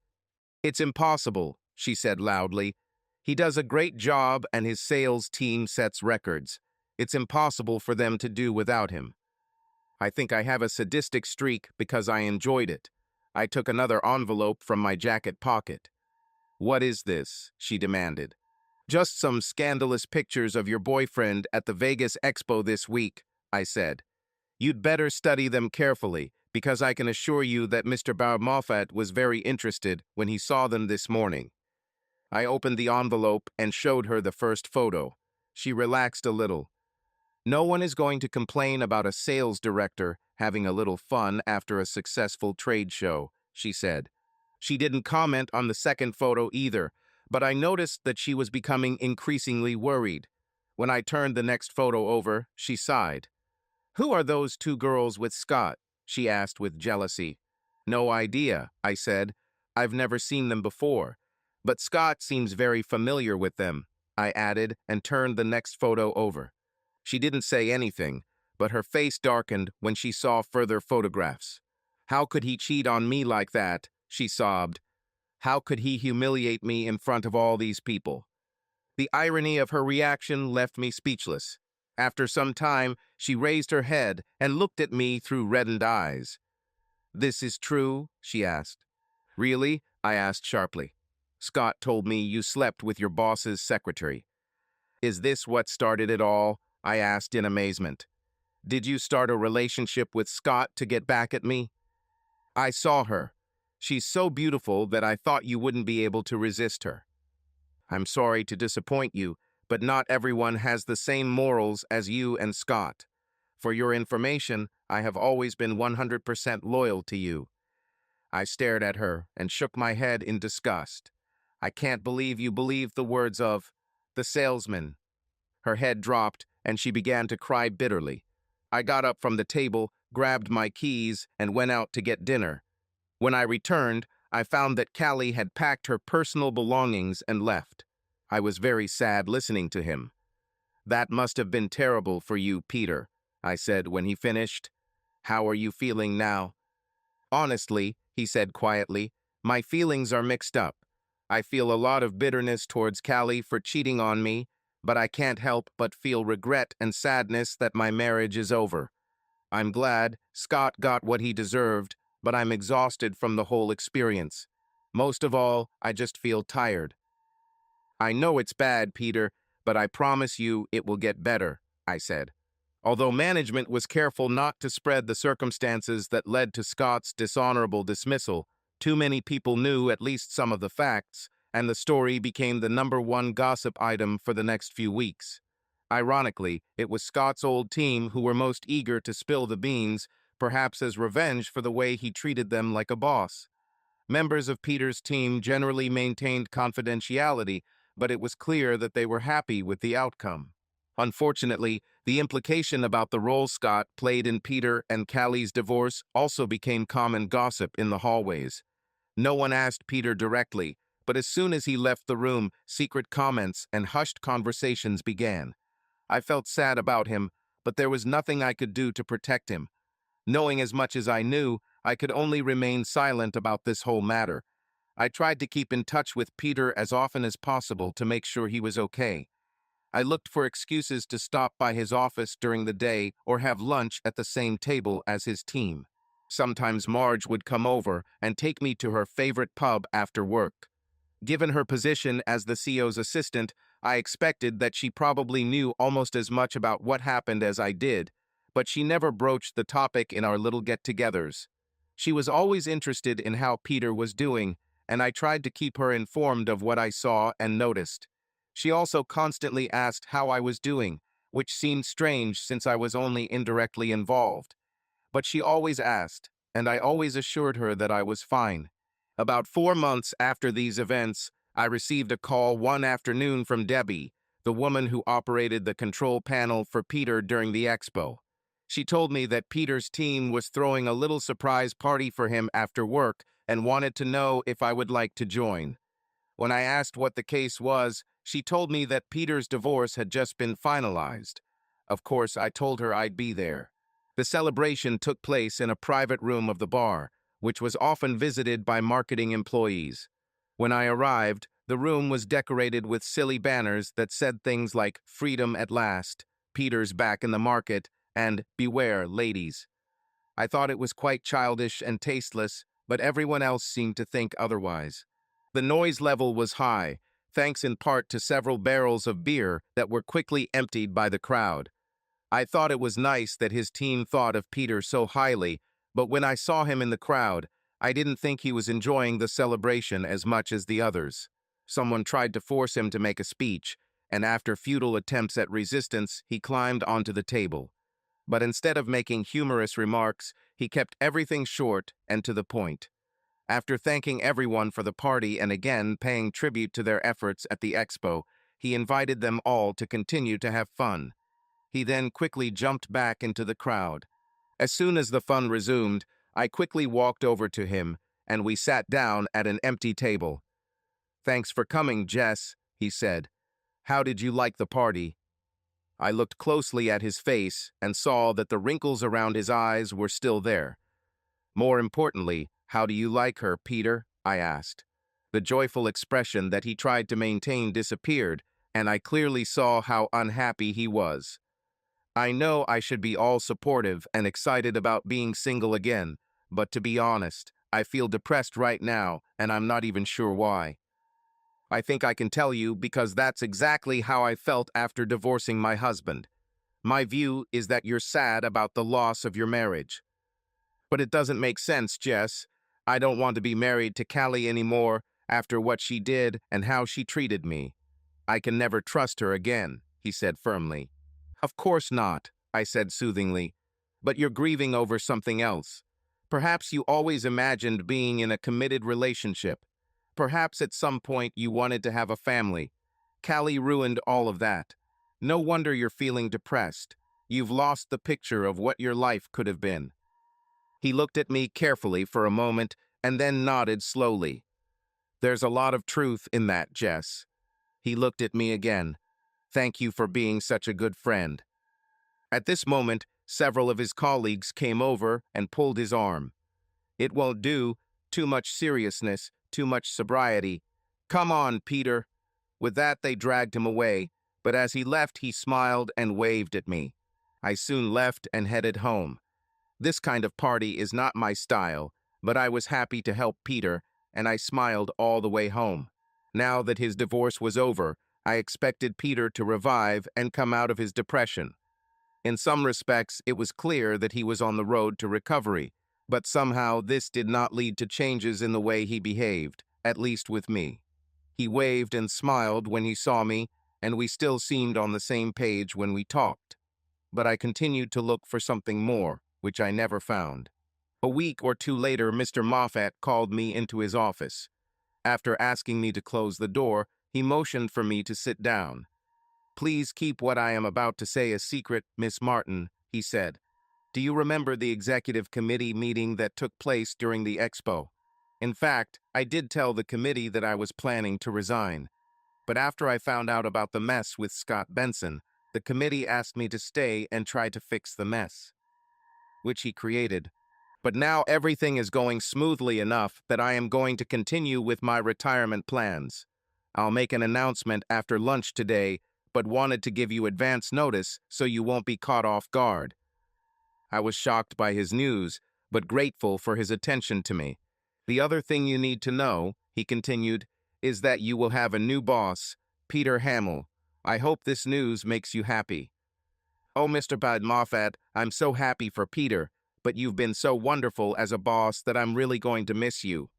It's impossible, she said loudly. He does a great job and his sales team sets records. It's impossible for them to do without him. I think I have a sadistic streak because I enjoyed it. I took another envelope from my jacket pocket. What is this? She demanded. Just some scandalous pictures of your boyfriend at the Vegas Expo this week, I said. You'd better study them carefully, because I can assure you that Mr. Moffat was very interested when he saw them this morning. I opened the envelope and showed her the first photo. She relaxed a little. No one is going to complain about a sales director having a little fun after a successful trade show, she said. She didn't comment on the second photo either, but I noticed that she was becoming increasingly worried. When I turned the next photo over, she sighed. Who are those two girls with Scott? She asked with jealousy. No idea, I said. I've never seen them before. But Scott seems very familiar with them, I added and turned the next photo over. She didn't say anything, but her face darkened when she saw further photographs. How could he cheat on me like that? She sobbed. How could he humiliate me in front of all these people? The irony of her reaction left me speechless. After some time, she raised her head and looked at me through reddened eyes. This is true? She asked. Really? I asked sharply. Scott told me you slept with your boss's secretary. Is this what started it all? I asked in amazement. Did you start a relationship with Scott to get back at me? I saw her. She's so beautiful that I thought you wouldn't be able to resist her. I'm sorry to disappoint you, but not everyone has the same morals as you and Scott. For your information, I have always been 100% loyal to you. I stared at her and shook my head in disgust. I can't believe you believed the words of the salesman. Her head dropped, and she began to cry bitterly. I got up from the table, grabbed my keys, and went out to get dinner. When I returned, I found that Callie had packed her personal belongings and left. I was very sad listening to him. That must have been terrible for you, Peter, I said when he finished. How are you feeling now? Honestly, he said quietly, my feelings are mixed up. I feel a lot of bitterness towards Callie for cheating on me, but I can't help but feel regret and sadness that my marriage is over. I'm glad Scott got what he deserved, but I'm exhausted from the whole experience. Most of all, I just feel tired. I know it's bad, Peter, but I promise you it will get better, I said. Although management was careful not to spread the circumstances that led to Scott's dishonorable dismissal, too many people knew at least some of the facts, and the story became the #1 gossip item for the next few weeks. Ironically, it was Scott's old team who were most eager to spill the beans, perhaps as revenge for the way he treated them like a boss. Members of Peter's team generally maintained confidentiality, but it was clear that they were happy with the outcome. Unfortunately, the implication about the role Scott played in Peter and Callie's divorce also became common gossip in the hallways. No one asked Peter directly, but as soon as he left the room, secret comments and hushed conversations began. I felt sad about him, but there was nothing I could do to protect him. Knowing as much as I knew, I could only remain silent about this whole matter. I tried to keep in touch with Peter as often as possible to make sure he was okay. I looked for excuses to stop by his office during the day or have lunch at the same table as his team. Sometimes Marge would come over and take me to her favorite pub after work. Given her position as the CEO's assistant, I expected that she probably knew almost as much about what happened as I did, but she never broached the topic in our little get-togethers. She was always interested in how Peter was doing, and I tried to keep her informed of what I saw and noticed. She also constantly asked how I was doing, which seemed strange since I was only indirectly involved. But she always asked, and I always assured her that I was fine. About 4 months after these events, I received a call one afternoon from Debbie, the woman who operated the control panel for Peter during the expo. She told me that Peter's team was throwing a little surprise party for him after work and wanted to know if I would like to join. When I asked what the case was, she told me that Peter's divorce had just been finalized. Of course, I told her I'd be there. The celebration took place in a private room of the bar, which was often visited by marketing employees. When I arrived, the room was decorated with silly banners that said things like "Freedom at last," "Peter's back in the market," and "Beware, ladies." I thought it was quite childish and tasteless, but everyone else seemed to think otherwise. The noise level was high, thanks in part to several barrels of beer that were quickly emptied by the crowd. I thought it was nice that his team thought of Peter so highly, but when I saw him in the crowd, I didn't think he was enjoying the celebration as much as the others. Someone tried to force him to make a speech, and after futile attempts at resistance, he climbed onto the table. But instead of making humorous remarks, he kept everything short and to the point. After thanking everyone for the party and again paying tribute to their efforts at the expo, he invited them all to continue to have fun. He then quickly jumped back into the crowd. As soon as the fun resumed, I quickly walked over to him, and we sat down at an empty table. "Thanks for coming, Jess," he said. "How did you like the party?" I looked closely at his face and saw that the wrinkles around his eyes were still there. "More importantly, how do you like her, Peter?" I asked. The joyful expression that he tried to maintain disappeared, and I clearly saw how unhappy he was. I know I should be all supportive and excited about being single again, but to be honest, I feel depressed right now, and I'm not even sure why. I think I can tell you because that's exactly how I felt after divorcing my husband. My view is that you're sad about the loss of your marriage. But it doesn't make sense, Jess. I don't want to be married to Callie anymore after what she did and how she treated me. I can never trust her again, he said firmly. Of course not, I said soothingly. But you're grieving over something else. Perhaps you always imagined being in a committed relationship. Perhaps at some point you wanted to have a family. Callie ruined all of that. No wonder you're feeling depressed. You've lost the picture of what your life could have been. He looked at me carefully for a moment and then nodded slowly. There's a lot of truth in that, Jess. He looked at me again. Thank you for being such a good friend. At this moment, several of his colleagues came over and pulled his arm. It won't do. Too much seriousness, too much sobriety. Come on, Peter. With that, they dragged him away, but as he left, he smiled and waved at me. I soon left and headed home. This kind of party is not my style, but I was happy to help Peter, and I smiled all the way home. Now that his divorce was over, I expected Peter to revive and come out of his depression. In some respects, it was clear that he was on the road to recovery, but somehow this did not lead to changes in the way he behaved, at least with me. He waved and smiled when he saw me, and we still seemed on the same page when we talked. But I continued to look for something more, which I never found. A week or two later, Mr. Moffat called me into his office. After asking me to close the door, he motioned for me to sit down. "Please keep what I am about to say a secret, Miss Martin," he said. "Do you remember the executive committee meeting that took place during the expo? In fact, I did tell the committee that I was planning to resign. But after I found out about the mess with Scott Benson, the committee asked me to stay and try to fix the mess, which he created. But now everything is going smoothly enough that I am going to continue with my retirement plans. I'll make an announcement after lunch today, but wanted to give you advance notice so you won't be caught off guard." I was shocked by his news, but grateful for his attention to me. "The other thing you need to know," he continued, "is that you will have a new boss, Peter Hamill. I hope this news makes you happy." "Oh, Mr. Bad Moffat, I'm so happy for Peter, but you've been so wonderful as a boss that I'm really going to miss you."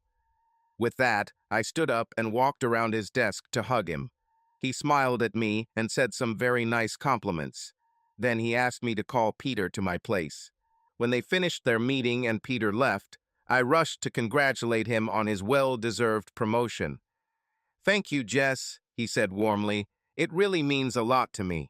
With that, I stood up and walked around his desk to hug him. He smiled at me and said some very nice compliments. Then he asked me to call Peter to my place. When they finished their meeting and Peter left, I rushed to congratulate him on his well-deserved promotion. "Thank you, Jess," he said warmly. It really means a lot to me.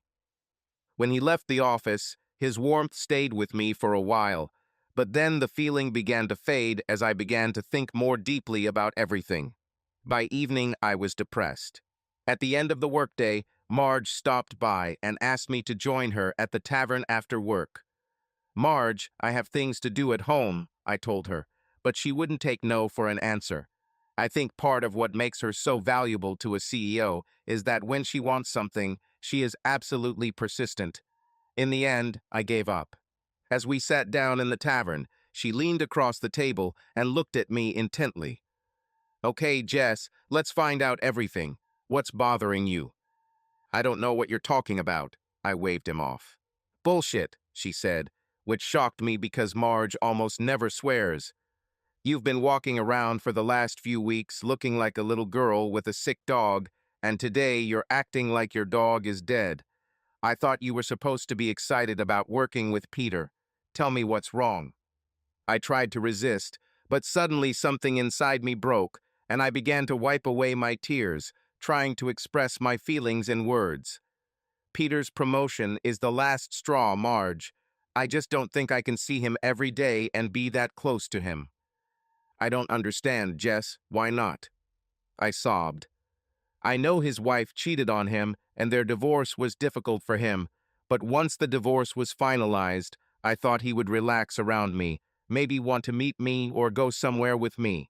When he left the office, his warmth stayed with me for a while, but then the feeling began to fade as I began to think more deeply about everything. By evening, I was depressed. At the end of the workday, Marge stopped by and asked me to join her at the tavern after work. "Marge, I have things to do at home," I told her, but she wouldn't take no for an answer. I think part of what makes her so valuable to a CEO is that when she wants something, she is absolutely persistent. In the end, I gave up. As we sat down in the tavern, she leaned across the table and looked at me intently. "Okay, Jess, let's find out everything. What's bothering you?" "I don't know what you're talking about." I waved him off. "Bullshit," she said, which shocked me because Marge almost never swears. "You've been walking around for the last few weeks looking like a little girl with a sick dog, and today you're acting like your dog is dead. I thought you were supposed to be excited about working with Peter. Tell me what's wrong." I tried to resist, but suddenly something inside me broke, and I began to wipe away my tears, trying to express my feelings in words. "Peter's promotion is the last straw, Marge. I just don't think I can see him every day and be that close to him." "I don't understand, Jess. Why not?" I sobbed. "I know his wife cheated on him and their divorce was difficult for him, but once the divorce was finalized, I thought he would relax around me, maybe want to meet me or go somewhere with me.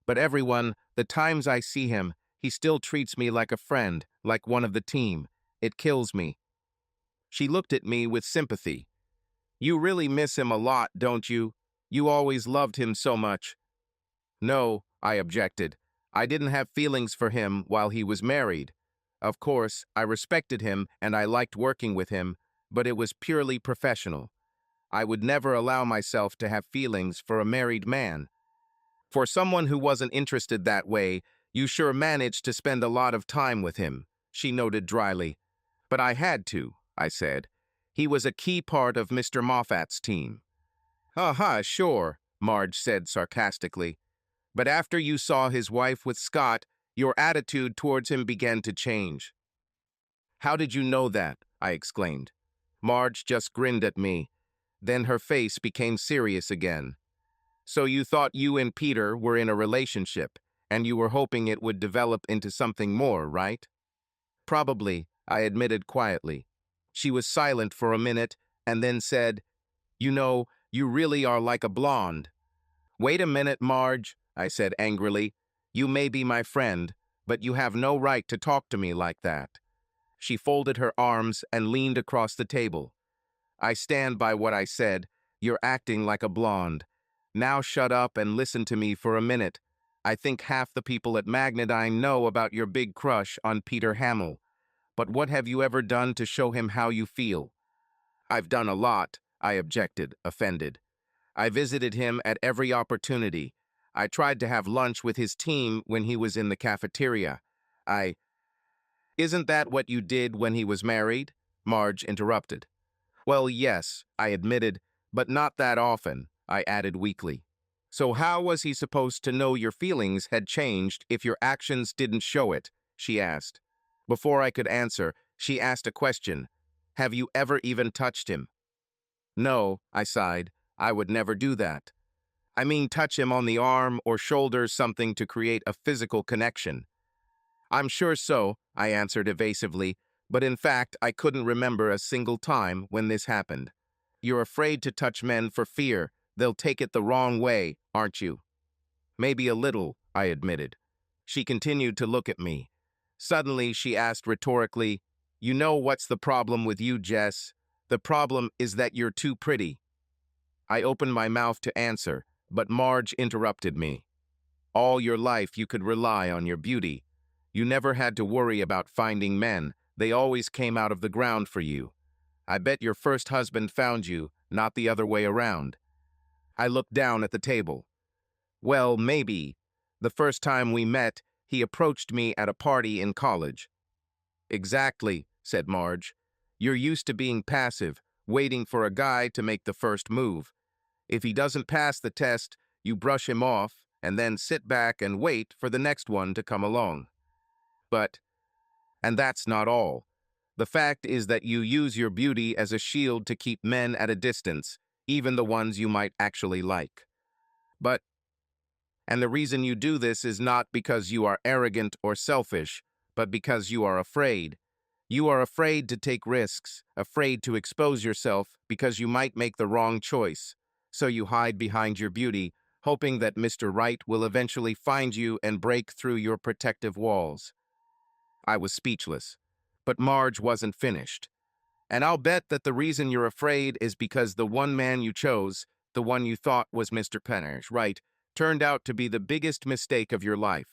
But the times I see him, he still treats me like a friend, like one of the team. It kills me." She looked at me with sympathy. "You really miss him a lot, don't you? You always loved him so much." "No," I objected. "I didn't have feelings for him while he was married. Of course, I respected him and I liked working with him, but it was purely professional. I would never allow myself to have feelings for a married man." "For someone who wasn't interested that way, you sure managed to spend a lot of time with him," she noted dryly. "But I had to," I said. "He was a key part of Mr. Moffat's team." "Ha, sure," Marge said sarcastically. "But after you saw his wife with Scott, your attitude towards him began to change." "How did you know that?" I exclaimed. Marge just grinned at me. Then her face became serious again. "So you thought you and Peter were in a relationship, and you were hoping it would develop into something more, right?" "Probably," I admitted quietly. She was silent for a minute, and then said, "You know, you really are like a blonde." "Wait a minute, Marge," I said angrily. "You may be my friend, but you have no right to talk to me like that." She folded her arms and leaned across the table. "I stand by what I said. You're acting like a blonde. Now shut up and listen to me for a minute. I think half the people at Magnadine know about your big crush on Peter Hamill. But what have you ever done to show him how you feel?" "I've done a lot," I objected, offended. "I visited him at every opportunity. I tried to have lunch with his team when he was in the cafeteria. I—" "Isn't that what you did when he was married?" Marge interrupted. "Well, yes," I admitted, "but not that often," I added weakly. "So how was he supposed to know your feelings had changed if your actions didn't show it?" she asked. Before I could answer, she asked a question. "Have you ever even touched him?" "No," I sighed. "I would never do that. I mean touch him on the arm or shoulder, something to create a physical connection." "I'm sure so," I answered evasively, but in fact I couldn't remember a single time when this happened. "You're afraid to touch men for fear. They'll take it the wrong way, aren't you?" "Maybe a little," I admitted. She continued to look at me. Suddenly she asked rhetorically, "You know what's the problem with you, Jess? The problem is that you're too pretty." I opened my mouth to answer, but Marge interrupted me. "All your life you could rely on your beauty. You never had to worry about finding men. They always came out of the ground for you. I bet your first husband found you, not the other way around." I looked down at the table. "Well, maybe. The first time we met, he approached me at a party in college." "Exactly," said Marge. "You're used to being passive, waiting for a guy to make the first move. If he doesn't pass the test, you brush him off and then sit back and wait for the next one to come along." But And that's not all. The fact is that you use your beauty as a shield to keep men at a distance, even the ones you might actually like. But, and the reason you do this is not because you are arrogant or selfish, but because you are afraid. You are afraid to take risks, afraid to expose yourself because you might make the wrong choice. So you hide behind your beauty, hoping that Mr. Right will eventually find you and break through your protective walls. I was speechless. But Marge wasn't finished. And I'll bet that the reason you're afraid is because the one man you chose, the one you thought was Mr. Penner's right, turned out to be the biggest mistake of your life.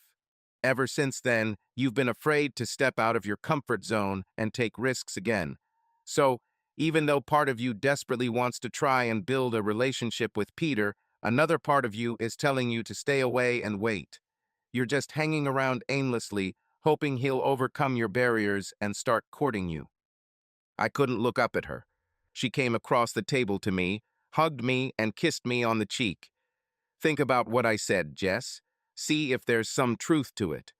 Ever since then, you've been afraid to step out of your comfort zone and take risks again. So, even though part of you desperately wants to try and build a relationship with Peter, another part of you is telling you to stay away and wait. You're just hanging around aimlessly, hoping he'll overcome your barriers and start courting you. I couldn't look up at her. She came across the table to me, hugged me, and kissed me on the cheek. Think about what I said, Jess. See if there's some truth to it.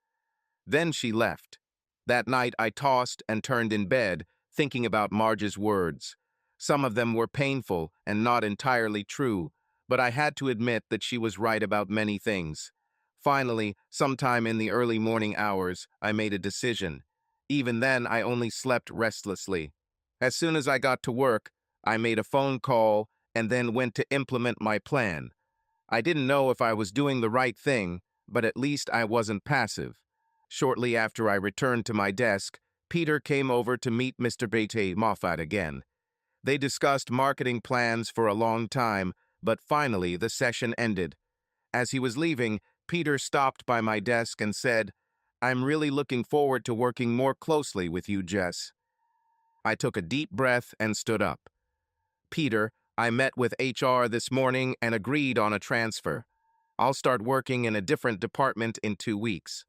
Then she left. That night I tossed and turned in bed, thinking about Marge's words. Some of them were painful and not entirely true, but I had to admit that she was right about many things. Finally, sometime in the early morning hours, I made a decision. Even then, I only slept restlessly. As soon as I got to work, I made a phone call and then went to implement my plan. I didn't know if I was doing the right thing, but at least I wasn't passive. Shortly after I returned to my desk, Peter came over to meet Mr. Moffat again. They discussed marketing plans for a long time, but finally the session ended. As he was leaving, Peter stopped by my desk and said, "I'm really looking forward to working more closely with you, Jess." I took a deep breath and stood up. "Peter, I met with HR this morning and agreed on a transfer. I'll start working in a different department in 2 weeks."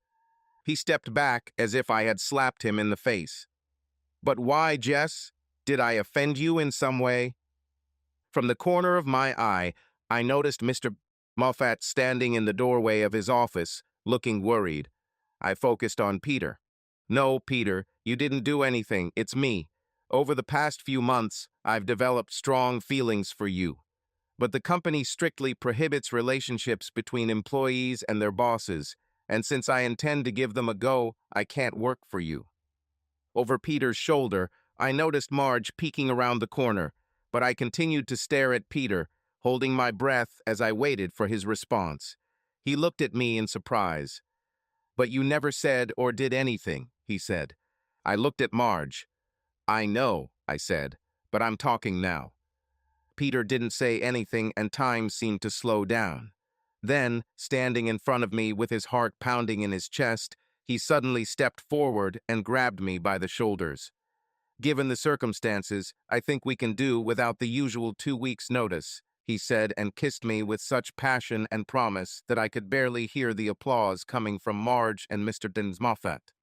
He stepped back as if I had slapped him in the face. "But why, Jess? Did I offend you in some way?" From the corner of my eye, I noticed Mr. Moffat standing in the doorway of his office, looking worried. I focused on Peter. "No, Peter, you didn't do anything. It's me. Over the past few months, I've developed strong feelings for you. But the company strictly prohibits relationships between employees and their bosses, and since I intend to give them a go, I can't work for you." Over Peter's shoulder, I noticed Marge peeking around the corner, but I continued to stare at Peter, holding my breath as I waited for his response. He looked at me in surprise. "But you never said or did anything," he said. I looked at Marge. "I know," I said, "but I'm talking now." Peter didn't say anything and time seemed to slow down. Then, standing in front of me with his heart pounding in his chest, he suddenly stepped forward and grabbed me by the shoulders. "Given the circumstances, I think we can do without the usual 2 weeks' notice," he said and kissed me with such passion and promise that I could barely hear the applause coming from Marge and Mr. Moffat.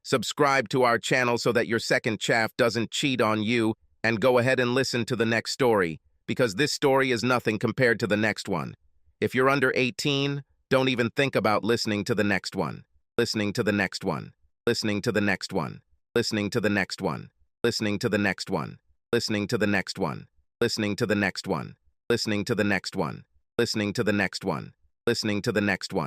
Subscribe to our channel so that your second chaff doesn't cheat on you, and go ahead and listen to the next story, because this story is nothing compared to the next one. If you're under 18, don't even think about listening to the next one. Listening to the next one. Listening to the next one. Listening to the next one. Listening to the next one. Listening to the next one. Listening to the next one. Listening to the next one. Listening to the next one. Listening to the next one.